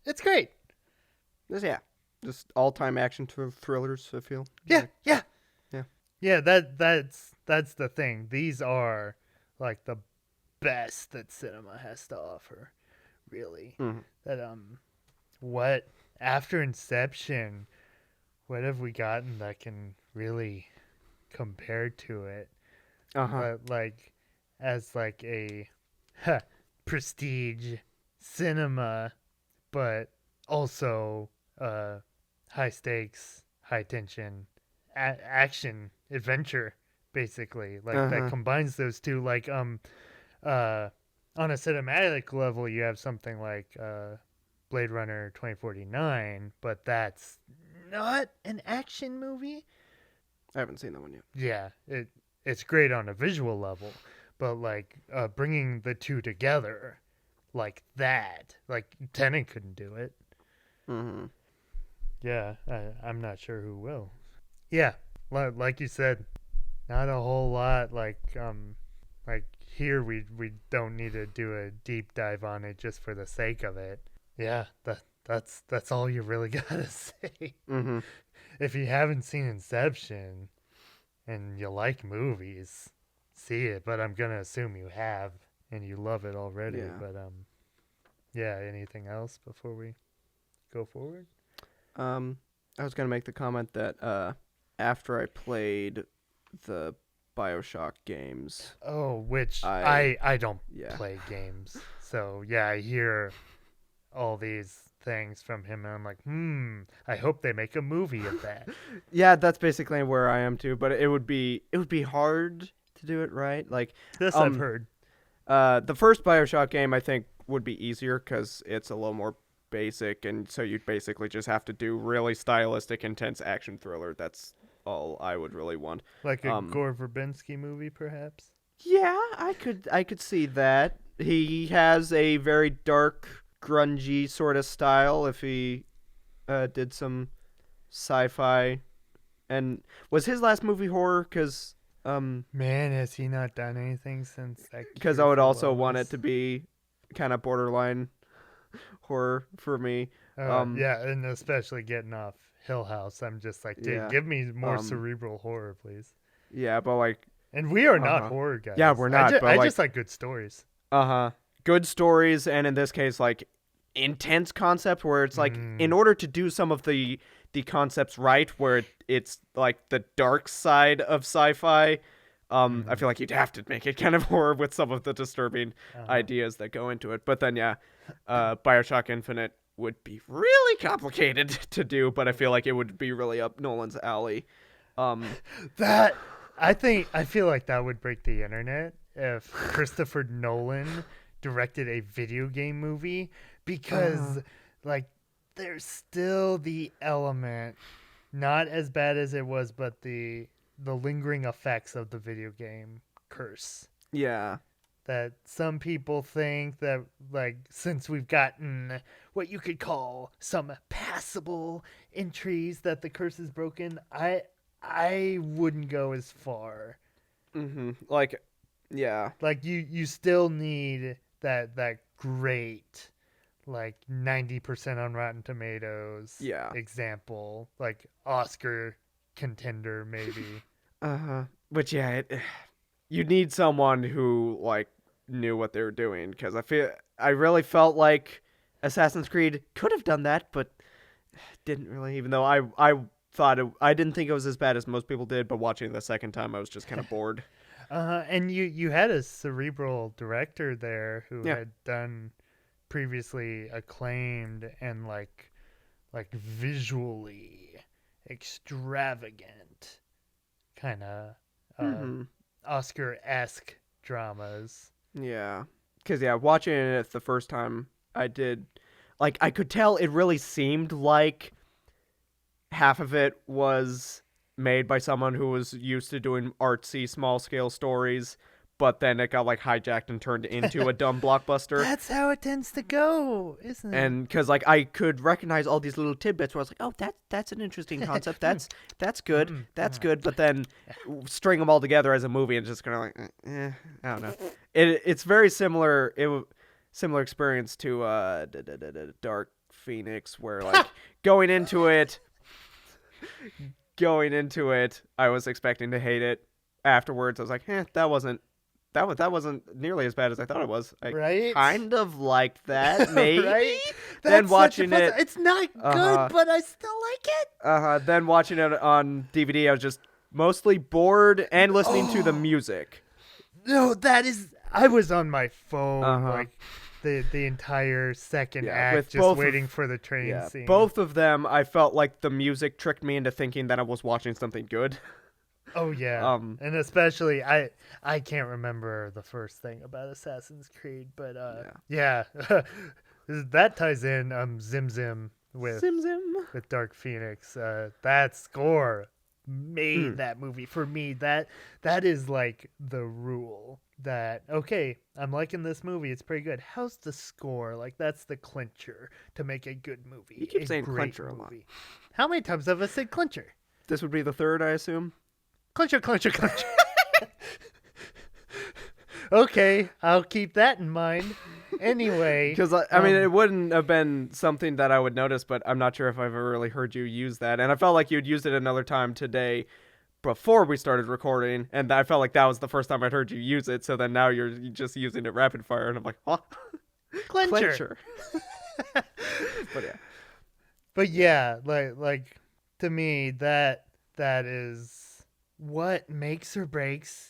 It's great. Yeah. Just all-time action thrillers, I feel. Yeah, yeah. Yeah. Yeah, that's the thing. These are like the best that cinema has to offer, really. Mm-hmm. That what after Inception, what have we gotten that can really compare to it? Uh-huh. But like as like a prestige cinema, but also high stakes, high tension, action adventure, basically. Like that Uh-huh. combines those two. Like on a cinematic level, you have something like Blade Runner 2049, but that's not an action movie. I haven't seen that one yet. Yeah, it's great on a visual level, but like bringing the two together like that, like Tenet couldn't do it. Mm-hmm. Yeah, I'm not sure who will. Yeah, like you said, not a whole lot. Like here we don't need to do a deep dive on it just for the sake of it. Yeah, that's all you really gotta say. Mm-hmm. If you haven't seen Inception and you like movies, see it. But I'm gonna assume you have and you love it already. Yeah. But yeah. Anything else before we go forward? I was gonna make the comment that after I played the BioShock games, Oh, which I- I don't yeah. play games, so yeah, I hear all these things from him, and I'm like, I hope they make a movie of that. Yeah, that's basically where I am too. But it would be hard to do it right. Like This I've Um, heard. the first BioShock game, I think, would be easier because it's a little more basic, and so you'd basically just have to do really stylistic, intense action thriller. That's all I would really want. Like a um, Gore Verbinski movie, perhaps. Yeah, I could see that. He has a very dark, grungy sort of style. If he did some sci-fi, and was his last movie horror? Because Man, has he not done anything since that? because I would also want it to be kind of borderline horror for me. Yeah, and especially getting off Hill House, I'm just like, dude, Yeah. give me more Um, cerebral horror, please. Yeah, but like, And we are not Uh-huh. horror guys. Yeah, we're not, but I like- just like good stories. good stories, and in this case, like intense concept where it's like, in order to do some of the concepts right, where it's like the dark side of sci-fi. I feel like you'd have to make it kind of horror with some of the disturbing ideas that go into it. But then, yeah, BioShock Infinite would be really complicated to do, but I feel like it would be really up Nolan's alley. That I feel like that would break the internet if Christopher Nolan directed a video game movie, because like there's still the element, not as bad as it was, but the lingering effects of the video game curse. Yeah. That some people think that, like, since we've gotten what you could call some passable entries that the curse is broken, I wouldn't go as far. Like, yeah. Like you still need that great, like 90% on Rotten Tomatoes Yeah. example, like Oscar contender maybe. Which, yeah, you need someone who like knew what they were doing, because I really felt like Assassin's Creed could have done that, but didn't really. Even though I thought I didn't think it was as bad as most people did, but watching it the second time, I was just kind of bored. And you had a cerebral director there who Yeah. had done previously acclaimed and like visually extravagant kind of Oscar-esque dramas. Yeah, because watching it the first time, I did, like, I could tell it really seemed like half of it was made by someone who was used to doing artsy, small-scale stories, but then it got like hijacked and turned into a dumb blockbuster. That's how it tends to go, isn't it? And because like I could recognize all these little tidbits where I was like, oh, that's an interesting concept. That's good. That's good. But then string them all together as a movie and just kind of like, I don't know. It's very similar. similar experience to Dark Phoenix, where like going into it, I was expecting to hate it. Afterwards, I was like, that wasn't nearly as bad as I thought it was. I Right? kind of liked that, maybe. Right? Then That's watching such a it, it's not Uh-huh. good, but I still like it. then watching it on DVD, I was just mostly bored and listening to the music. No, I was on my phone Uh-huh. like the entire second Yeah, act, with just both waiting for the train Yeah, scene. both of them, I felt like the music tricked me into thinking that I was watching something good. Oh yeah, Um, and especially I can't remember the first thing about Assassin's Creed, but yeah, that ties in Zim Zim with Dark Phoenix. That score made that movie for me. That is like the rule. That okay, I'm liking this movie. It's pretty good. How's the score? Like that's the clincher to make a good movie. You keep a saying great clincher a lot. movie. How many times have I said clincher? This would be the third, I assume. Clincher, clincher, clincher. Okay, I'll keep that in mind. Anyway, Because, I mean, it wouldn't have been something that I would notice, but I'm not sure if I've ever really heard you use that. And I felt like you'd used it another time today before we started recording, and I felt like that was the first time I'd heard you use it, so then now you're just using it rapid fire, and I'm like, huh? clincher. But yeah. But yeah, like to me that is what makes or breaks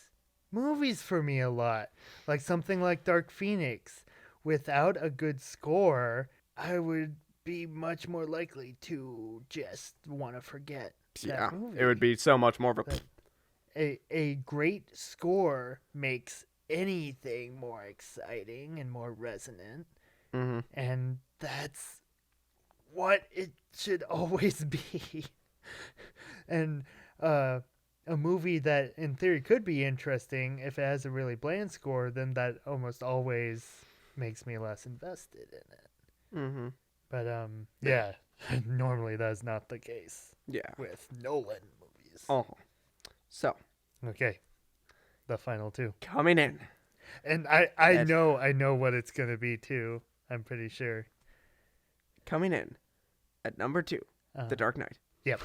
movies for me a lot. Like something like Dark Phoenix, without a good score, I would be much more likely to just want to forget that movie. It would be so much more of A great score makes anything more exciting and more resonant. Mm-hmm. And that's what it should always be. And a movie that in theory could be interesting, if it has a really bland score, then that almost always makes me less invested in it. Mm-hmm. But yeah, normally that's not the case Yeah. with Nolan movies. Oh. So, Okay, the final two. coming in. And I know what it's gonna be too. I'm pretty sure. Coming in at number 2, The Dark Knight. Yep.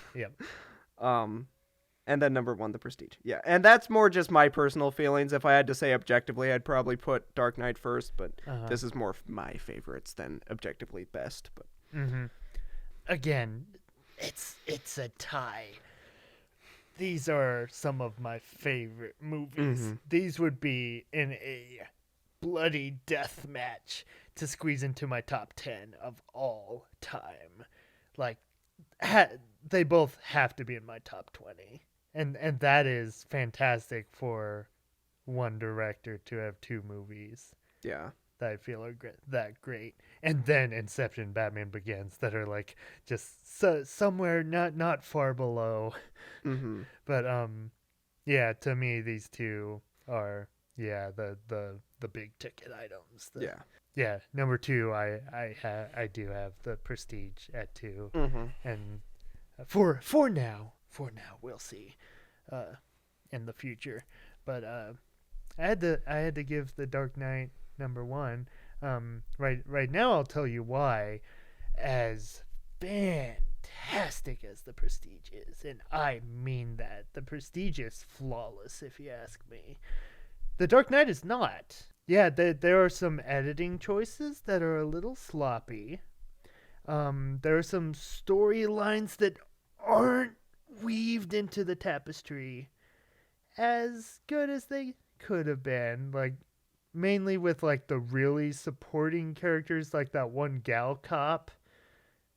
And then number 1, The Prestige. Yeah, and that's more just my personal feelings. If I had to say objectively, I'd probably put Dark Knight first, but this is more my favorites than objectively best. But Again, it's a tie. These are some of my favorite movies. These would be in a bloody death match to squeeze into my top 10 of all time. Like, they both have to be in my top 20. And that is fantastic for one director to have two movies yeah, that I feel are that great. And then Inception, Batman Begins, that are like just somewhere not far below. But yeah, to me these two are the big ticket items. Yeah. Number 2, I do have The Prestige at 2, and for now we'll see in the future. But I had to give The Dark Knight number 1. Right now I'll tell you why. As fantastic as The Prestige is, and I mean that, The Prestige is flawless if you ask me. The Dark Knight is not. Yeah, there are some editing choices that are a little sloppy. There are some storylines that aren't weaved into the tapestry as good as they could have been. Like, mainly with like the really supporting characters, like that one gal cop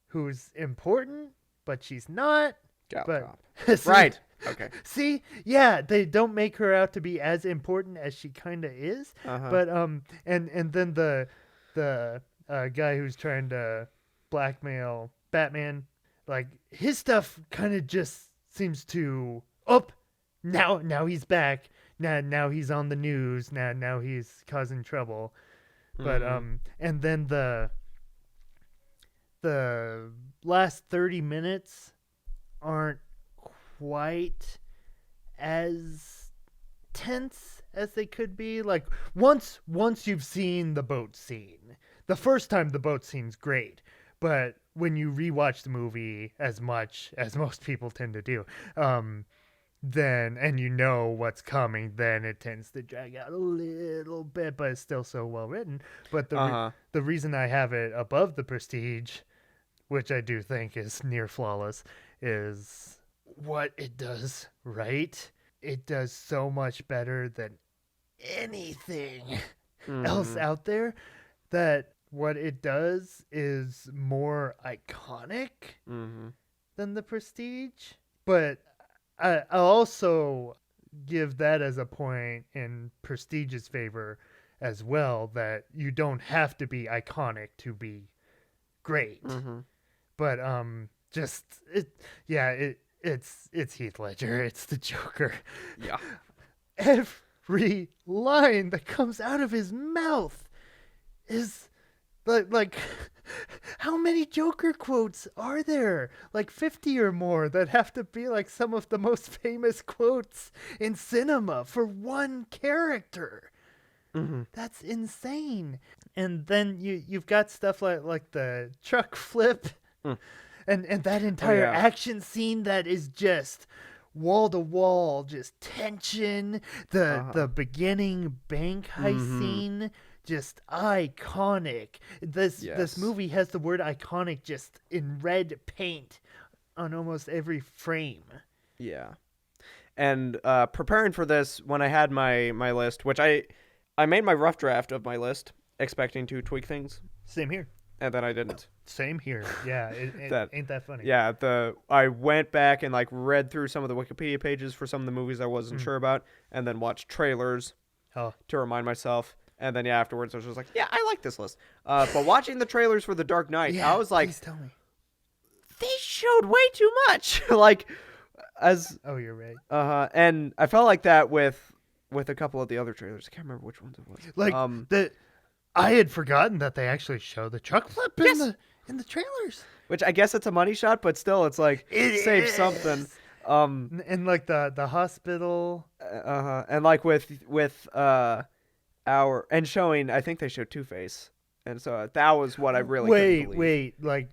who's important, but she's not. Gal but, cop. see, Right. Okay. See, yeah, they don't make her out to be as important as she kind of is. But and then the guy who's trying to blackmail Batman, like his stuff kind of just seems to now he's back. Now he's on the news. Now he's causing trouble. But and then the last 30 minutes aren't quite as tense as they could be. Like once you've seen the boat scene, the first time the boat scene's great, but when you rewatch the movie as much as most people tend to do, then and you know what's coming, then it tends to drag out a little bit, but it's still so well written. But the reason I have it above The Prestige, which I do think is near flawless, is what it does right. It does so much better than anything else out there, that what it does is more iconic than The Prestige. But I also give that as a point in Prestige's favor as well, that you don't have to be iconic to be great. But just it's Heath Ledger, it's the Joker. Yeah. Every line that comes out of his mouth is like how many Joker quotes are there? Like 50 or more that have to be like some of the most famous quotes in cinema for one character. That's insane. And then you've got stuff like the truck flip and that entire action scene that is just wall to wall, just tension. The beginning bank heist scene, just iconic. This movie has the word iconic just in red paint on almost every frame. Yeah. And preparing for this, when I had my list, which I made my rough draft of my list expecting to tweak things, Same here. and then I didn't. Same here. Yeah, it ain't that funny. Yeah, I went back and like read through some of the Wikipedia pages for some of the movies I wasn't sure about, and then watched trailers to remind myself. And then afterwards I was just like, yeah, I like this list. But watching the trailers for The Dark Knight, I was like, please tell me. they showed way too much. Like, Oh, you're right. and I felt like that with a couple of the other trailers. I can't remember which ones it was. Like I had forgotten that they actually show the truck flip in the trailers. Which I guess it's a money shot, but still, it's like save something. And like the hospital. And like with our and showing, I think they showed Two-Face, and so that was what I really couldn't believe. Wait, like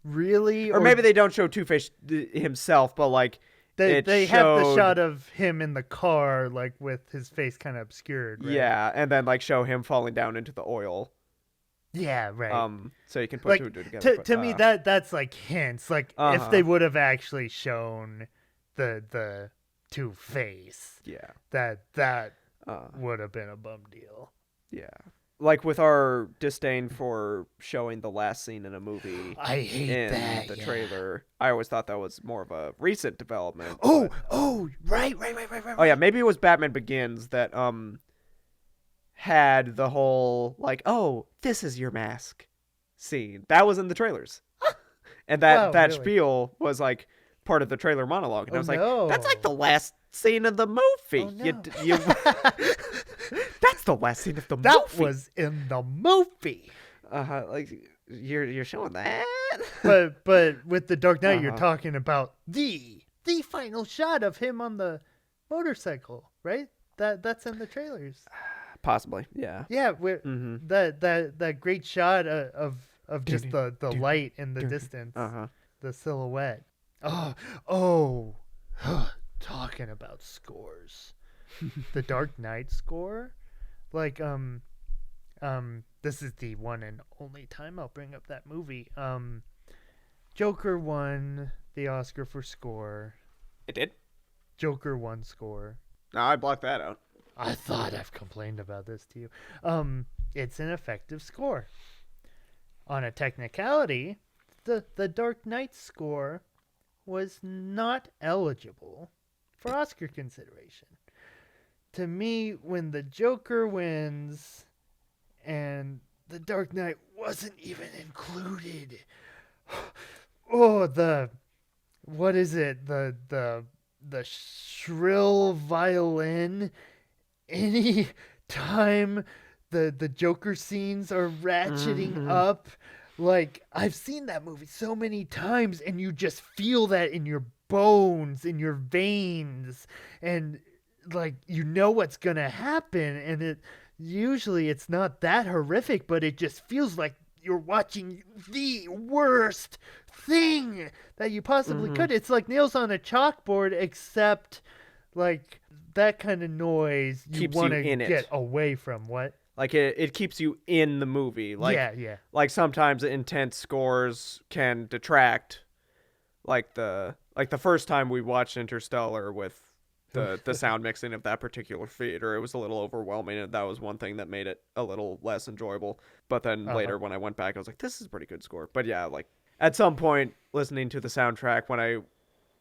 really? Or maybe they don't show Two-Face himself, but like they have the shot of him in the car, like with his face kind of obscured. Right? Yeah, and then like show him falling down into the oil. Yeah, right. So you can put like, two and two together. To me, that's like hints. Like if they would have actually shown the Two-Face, that would have been a bum deal. Yeah. Like with our disdain for showing the last scene in a movie I hate in the trailer, I always thought that was more of a recent development. Right. Oh yeah, maybe it was Batman Begins that had the whole like, oh, this is your mask scene. That was in the trailers. And that really? spiel was like part of the trailer monologue. And I was like, no. that's like the last scene of the movie. Oh, no. That's the last scene of the movie. That was in the movie. Like you're showing that. But with the Dark Knight, you're talking about the final shot of him on the motorcycle, right? That's in the trailers. Possibly, yeah. Yeah, that great shot of just the light in the distance, the silhouette. Oh, talking about scores, the Dark Knight score, like this is the one and only time I'll bring up that movie. Joker won the Oscar for score. It did? Joker won score. No, I blocked that out. I thought I've complained about this to you. It's an effective score. On a technicality, the Dark Knight score was not eligible for Oscar consideration. To me, when the Joker wins and the Dark Knight wasn't even included. What is it? The shrill violin. Any time the Joker scenes are ratcheting up, like I've seen that movie so many times, and you just feel that in your bones, in your veins, and like you know what's gonna happen, and it's not that horrific, but it just feels like you're watching the worst thing that you possibly Mhm. could. It's like nails on a chalkboard, except like that kind of noise you Keeps you want to in it. get away from. What? Like it keeps you in the movie. Like Yeah. like sometimes intense scores can detract. Like the first time we watched Interstellar with the sound mixing of that particular theater, it was a little overwhelming, and that was one thing that made it a little less enjoyable. But then later when I went back, I was like, this is a pretty good score. But yeah, like at some point listening to the soundtrack, when I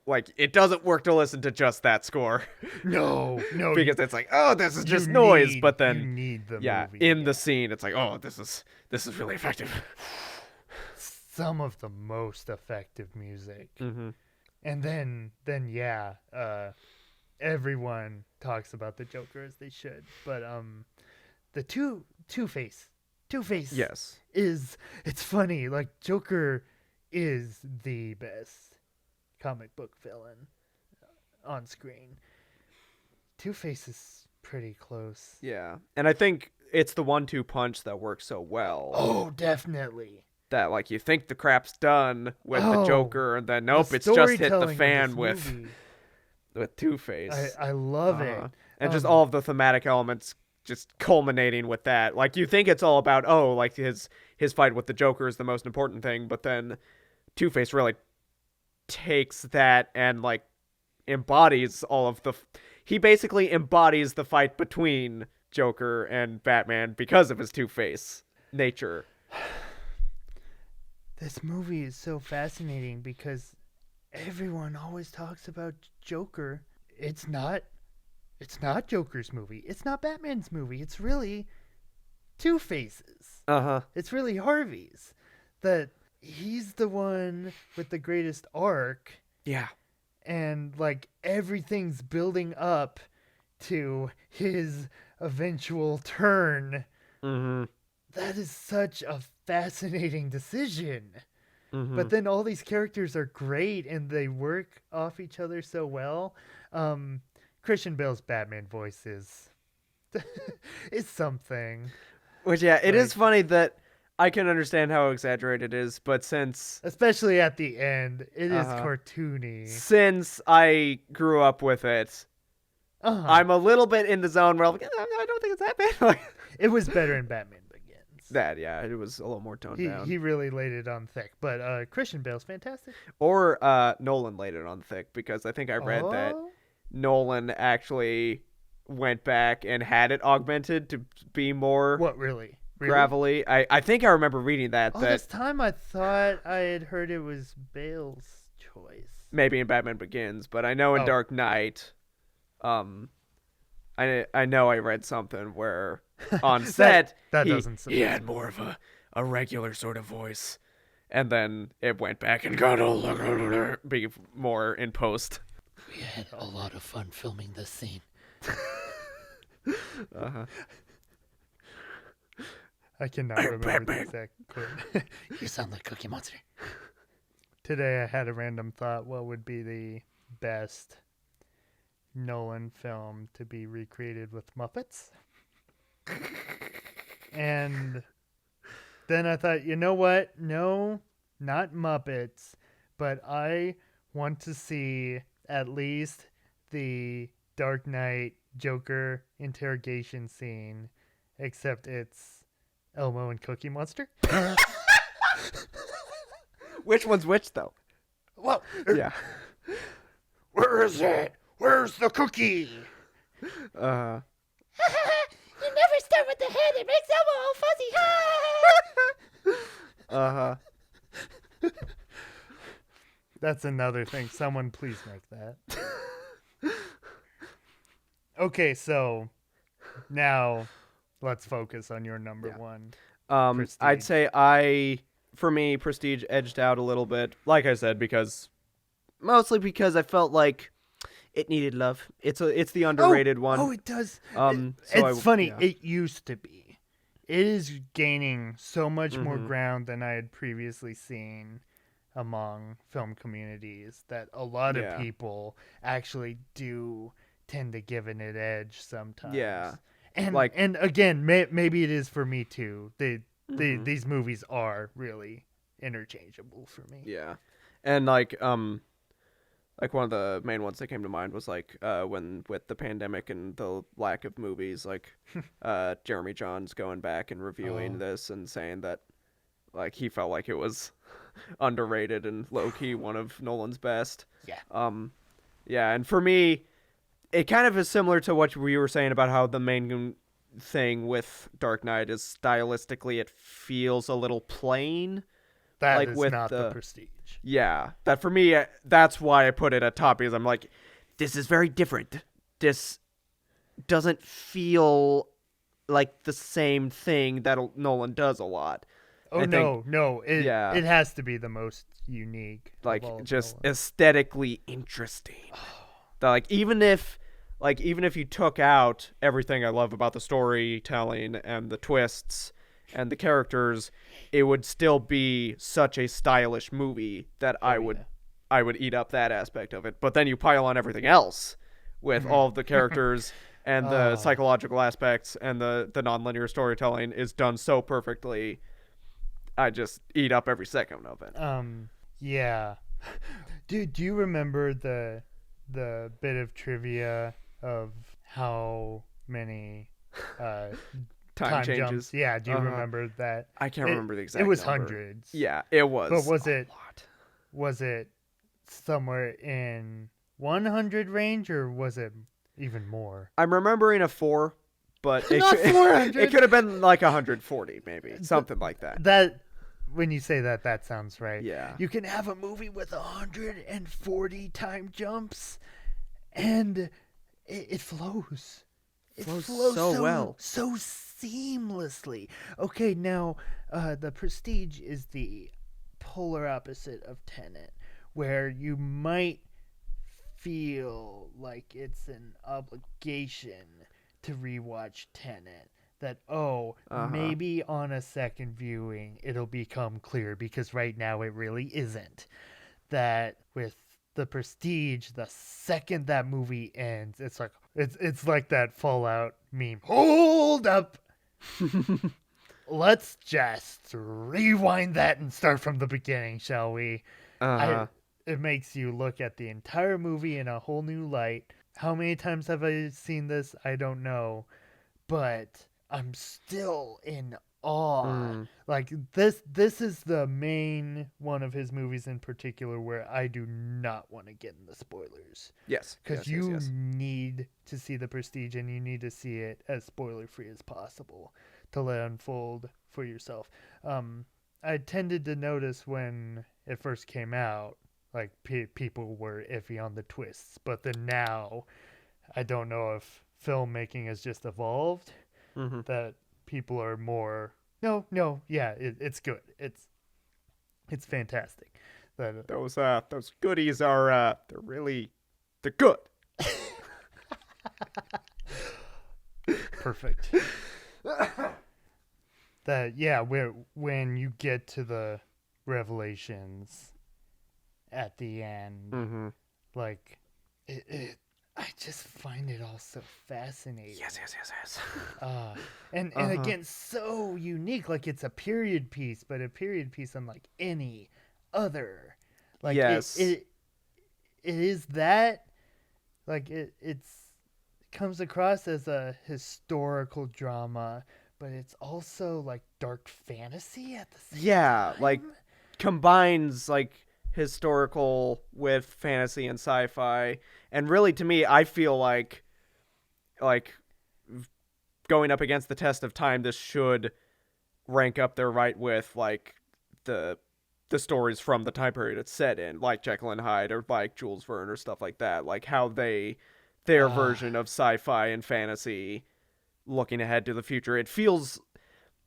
like, it doesn't work to listen to just that score. No, Because it's like, oh, this is just noise. But you then need the yeah, movie. in the scene, it's like, oh, this is really effective. Some of the most effective music. Mm-hmm. And then yeah, everyone talks about the Joker as they should. But the Two-Face Yes. it's funny, like Joker is the best comic book villain on screen. Two-Face is pretty close. Yeah, and I think it's the 1-2 punch that works so well. Oh, definitely. That like you think the crap's done with the Oh, Joker, and then nope, The it's just hit the storytelling of fan this with movie, Two-Face. I love it. And just all of the thematic elements just culminating with that. Like you think it's all about like his fight with the Joker is the most important thing, but then Two-Face really takes that and like embodies all of he basically embodies the fight between Joker and Batman because of his Two-Face nature. This movie is so fascinating because everyone always talks about Joker. It's not Joker's movie. It's not Batman's movie. It's really Two-Face's. It's really Harvey's. That he's the one with the greatest arc, Yeah. and like everything's building up to his eventual turn. Mm-hmm. That is such a fascinating decision. Mm-hmm. But then all these characters are great and they work off each other so well. Christian Bale's Batman voice is something. Which yeah, it is Like- funny that I can understand how exaggerated it is, but Especially at the end, it is Uh-huh. cartoony. since I grew up with it, Uh-huh. I'm a little bit in the zone where I'm like, I don't think it's that bad. Like It was better in Batman Begins. that, yeah, it was a little more toned down. He really laid it on thick. But Christian Bale's fantastic. Or Nolan laid it on thick, because I think I read that Oh? Nolan actually went back and had it augmented to be more What, really? gravelly. I think I remember reading that All this time I thought I had heard it was Bale's choice. maybe in Batman Begins, but I know in Oh. Dark Knight, I know I read something where on set that he, doesn't he had more of a regular sort of voice, and then it went back and got be more in post. We had a lot of fun filming this scene. Uh-huh. I cannot remember the exact quote. You sound like Cookie Monster. Today I had a random thought. What would be the best Nolan film to be recreated with Muppets? And then I thought, you know what? No, not Muppets, but I want to see at least the Dark Knight Joker interrogation scene, except it's Elmo and Cookie Monster. Which one's which though? Well, Yeah. where is it? Where's the cookie? Uh. You never start with the head. It makes Elmo all fuzzy. Uh-huh. That's another thing. Someone please make that. Okay, so now let's focus on your number one. I'd Prestige. say for me, Prestige edged out a little bit. Like I said, mostly because I felt like it needed love. It's the underrated one. Oh, it does. So It's funny. yeah. It used to be. It is gaining so much more Mhm. ground than I had previously seen among film communities that a lot Yeah. of people actually do tend to give it an edge sometimes. Yeah. And Like- and again, maybe it is for me too. Mhm. These movies are really interchangeable for me. Yeah. And like one of the main ones that came to mind was like when with the pandemic and the lack of movies, like Jeremy John's going back and reviewing Oh. this and saying that like he felt like it was underrated and low key one of Nolan's best. Yeah. Yeah, and for me, it kind of is similar to what we were saying about how the main thing with Dark Knight is stylistically it feels a little plain. That Like is with not the the- Prestige. Yeah, that for me, that's why I put it at top because I'm like, this is very different. This doesn't feel like the same thing that Nolan does a lot. Oh I think- no, it yeah. it has to be the most unique. of Like all of just Nolan. aesthetically interesting. That like even if you took out everything I love about the storytelling and the twists and the characters, it would still be such a stylish movie that I would eat up that aspect of it. But then you pile on everything else with all of the characters and the Oh. psychological aspects and the nonlinear storytelling is done so perfectly. I just eat up every second of it. Yeah. Do you remember the bit of trivia of how many Time jumps? changes. Yeah, do you Uh-huh. remember that? I can't It- remember the exact It was number. hundreds. Yeah, it was. But was a it- lot. Was it somewhere in 100 range or was it even more? I'm remembering a 4, but it Not could, 400. it could have been like 140 maybe, something like that. That when you say that, that sounds right. Yeah. You can have a movie with 140 time jumps, and it flows. It Flows so well. so seamlessly. Okay, now the Prestige is the polar opposite of Tenet, where you might feel like it's an obligation to rewatch Tenet. That maybe on a second viewing it'll become clear because right now it really isn't. That with the Prestige, the second that movie ends, it's like that Fallout meme. Hold up. Let's just rewind that and start from the beginning, shall we? Uh-huh. It makes you look at the entire movie in a whole new light. How many times have I seen this? I don't know. But I'm still in awe. Mm. Like this is the main one of his movies in particular where I do not want to get in the spoilers. Yes. Because yes, you yes. need to see the Prestige and you need to see it as spoiler free as possible to let it unfold for yourself. I tended to notice when it first came out, like people were iffy on the twists, but then now, I don't know if filmmaking has just evolved, Mhm. that people are more it's good. It's fantastic. That Those goodies are they're good. perfect. That when you get to the revelations at the end, Mm-hmm. like I just find it all so fascinating. Yes. And Uh-huh. again, so unique. Like it's a period piece, but a period piece unlike any other. Like Yes. it is that. Like it comes across as a historical drama, but it's also like dark fantasy at the same Yeah, time. like combines like historical with fantasy and sci-fi, and really to me I feel like going up against the test of time, this should rank up there right with like the stories from the time period it's set in, like Jekyll and Hyde or like Jules Verne or stuff like that, like how their version of sci-fi and fantasy looking ahead to the future. It feels,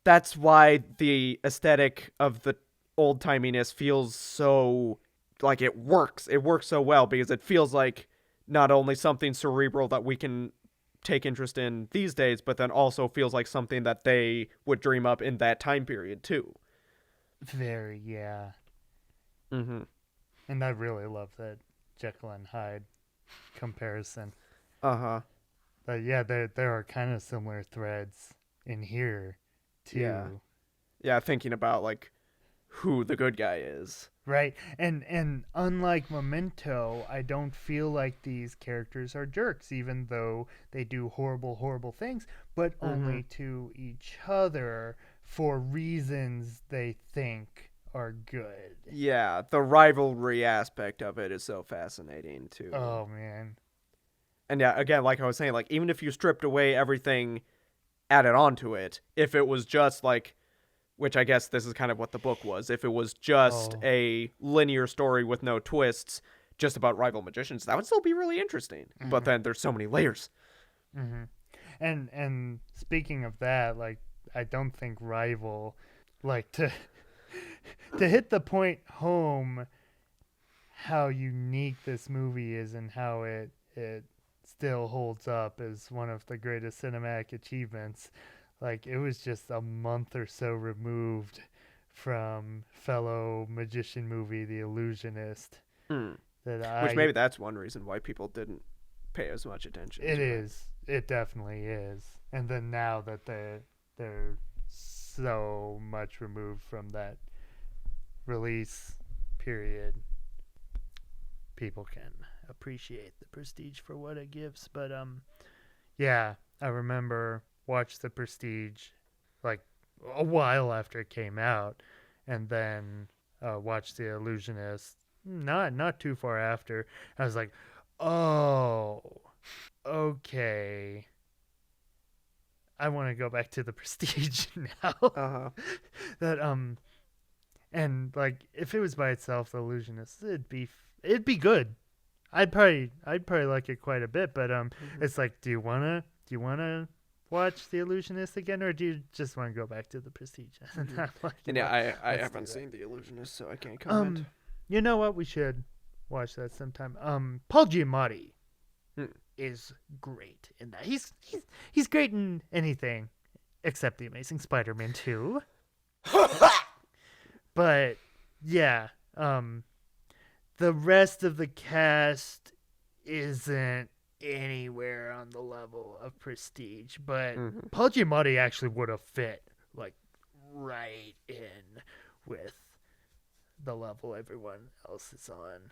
that's why the aesthetic of the old timiness feels so like it works so well, because it feels like not only something cerebral that we can take interest in these days, but then also feels like something that they would dream up in that time period too. Very, yeah. Mm-hmm. And I really love that Jekyll and Hyde comparison. Uh-huh. But yeah, there are kind of similar threads in here too. Yeah. Yeah, thinking about like who the good guy is. Right. And unlike Memento, I don't feel like these characters are jerks, even though they do horrible, horrible things, but only to each other for reasons they think are good. Yeah, the rivalry aspect of it is so fascinating too. Oh man. And yeah, again, like I was saying, like even if you stripped away everything added onto it, if it was just like, which I guess this is kind of what the book was, if it was just Oh. a linear story with no twists, just about rival magicians, that would still be really interesting. But then there's so many layers. Mm-hmm. And speaking of that, like I don't think Rival, like to hit the point home, how unique this movie is and how it still holds up as one of the greatest cinematic achievements. Like it was just a month or so removed from fellow magician movie The Illusionist Hmm. that I Which maybe that's one reason why people didn't pay as much attention. It to is. It definitely is. And then now that they're so much removed from that release period, people can appreciate the Prestige for what it gives. But yeah, I remember watched the Prestige like a while after it came out, and then watched The Illusionist not too far after. I was like, oh, okay. I want to go back to the Prestige now. Uh-huh. That and like if it was by itself, The Illusionist, it'd be good. I'd probably like it quite a bit. But it's like, do you wanna watch The Illusionist again, or do you just want to go back to the Prestige? And Let's I do haven't that. seen The Illusionist, so I can't comment. You know what? We should watch that sometime. Paul Giamatti Hmm. is great in that. He's great in anything except The Amazing Spider-Man 2. But yeah, the rest of the cast isn't anywhere on the level of Prestige, but Paul Giamatti actually would have fit like right in with the level everyone else is on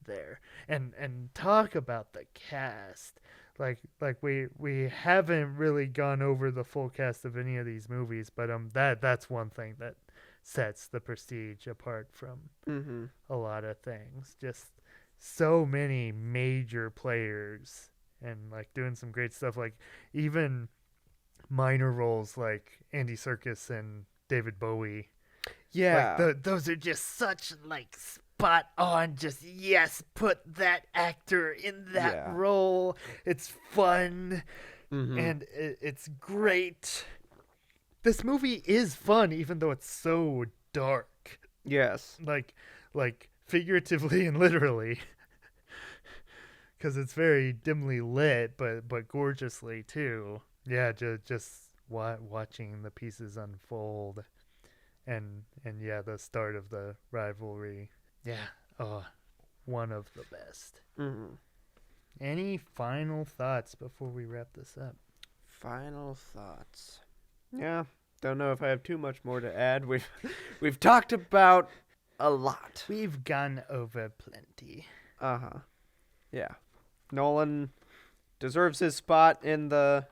there. And talk about the cast. Like we haven't really gone over the full cast of any of these movies, but that's one thing that sets the Prestige apart from a lot of things. Just so many major players and like doing some great stuff, like even minor roles like Andy Serkis and David Bowie. Yeah. Like those are just such like spot on. Just yes, put that actor in that Yeah. role. It's fun Mhm. and it's great. This movie is fun, even though it's so dark. Yes. Like figuratively and literally, because it's very dimly lit, but gorgeously too. Yeah, just watching the pieces unfold. And yeah, the start of the rivalry. Yeah, one of the best. Mhm. Any final thoughts before we wrap this up? Final thoughts. Yeah, don't know if I have too much more to add. We've talked about a lot. We've gone over plenty. Uh-huh. Yeah. Nolan deserves his spot in the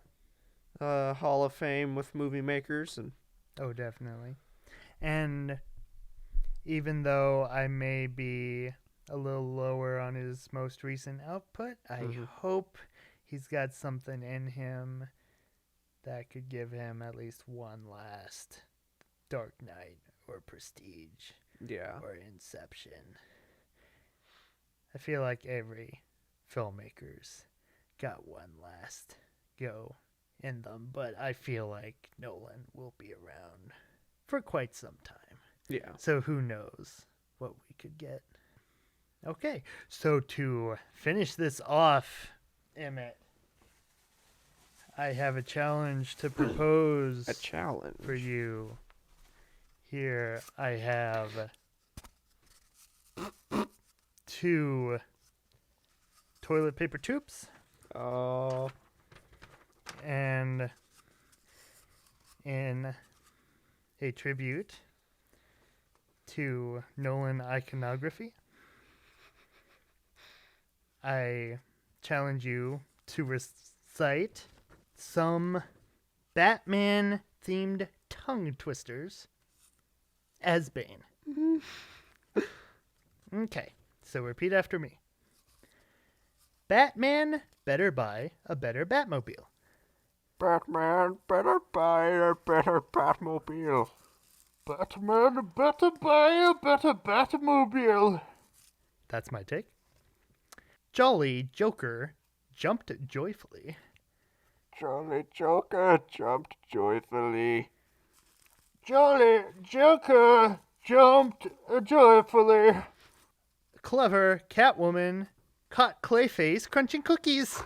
Hall of Fame with movie makers, and Oh, definitely. And even though I may be a little lower on his most recent output, I hope he's got something in him that could give him at least one last Dark Knight or Prestige yeah. or Inception. I feel like every filmmaker's got one last go in them, but I feel like Nolan will be around for quite some time. Yeah. So who knows what we could get. Okay, so to finish this off, Emmett, I have a challenge to propose A challenge. for you. Here I have 2 toilet paper tubes Oh. And in a tribute to Nolan iconography, I challenge you to recite some Batman-themed tongue twisters as Bane. Okay, so repeat after me. Batman better buy a better Batmobile. Batman better buy a better Batmobile. Batman better buy a better Batmobile. That's my take. Jolly Joker jumped joyfully. Jolly Joker jumped joyfully. Jolly Joker jumped joyfully. Clever Catwoman caught Clayface crunching cookies.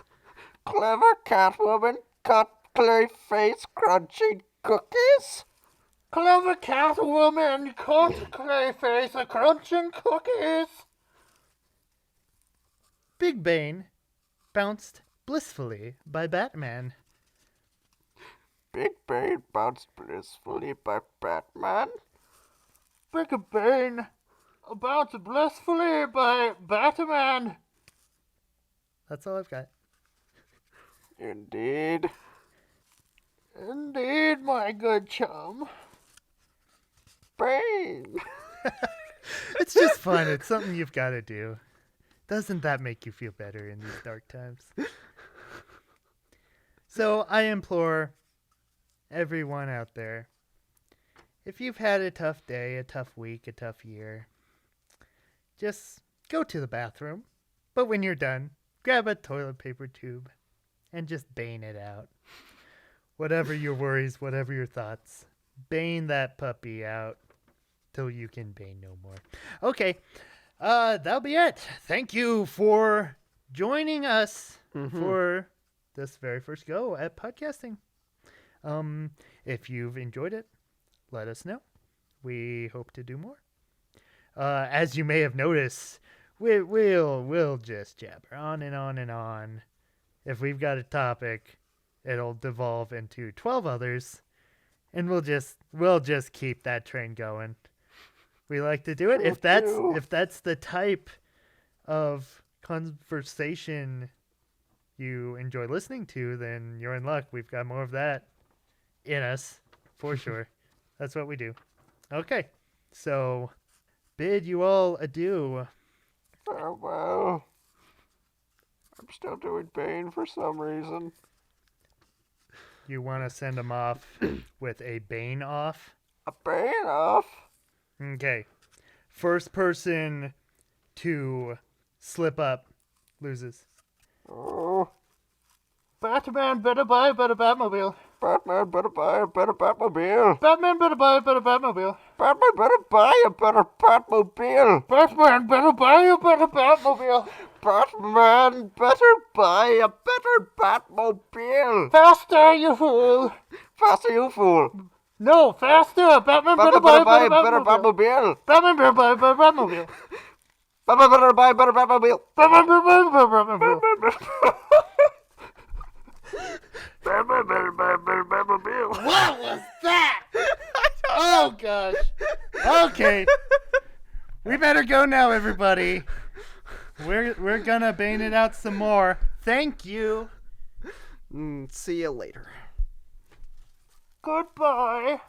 Clever Catwoman cut Clayface crunching cookies. Clever Catwoman caught Clayface crunching cookies. Big Bane bounced blissfully by Batman. Big Bane bounced blissfully by Batman. Big Bane bounced blissfully by Batman. That's all I've got. Indeed. Indeed, my good chum. Bane. It's just fun. It's something you've got to do. Doesn't that make you feel better in these dark times? So I implore everyone out there, if you've had a tough day, a tough week, a tough year, just go to the bathroom. But when you're done, grab a toilet paper tube and just bane it out. Whatever your worries, whatever your thoughts, bane that puppy out till you can bane no more. Okay, that'll be it. Thank you for joining us for this very first go at podcasting. If you've enjoyed it, let us know. We hope to do more. As you may have noticed, we'll just jabber on and on and on. If we've got a topic, it'll devolve into 12 others, and we'll just keep that train going. We like to do it. If that's the type of conversation you enjoy listening to, then you're in luck. We've got more of that in us, for sure. That's what we do. Okay, so bid you all adieu. Farewell. I'm still doing Bane for some reason. You want to send them off with a Bane off? A Bane off? Okay. First person to slip up loses. Oh. Batman better buy a better Batmobile. Batman better buy a better Batmobile. Batman better buy a better Batmobile. Batman better buy a better Batmobile. Batman better buy a better Batmobile. Batman better buy a better Batmobile. Faster, you fool. Faster, you fool. No, faster! Batman better buy a better Batmobile. Batman better buy a better Batmobile. Batman better buy a better Batmobile. Batman better buy a better Batmobile. Batman better buy a better Batmobile. What was that? Oh gosh. Okay. We better go now, everybody. We're gonna bane it out some more. Thank you. See you later. Goodbye.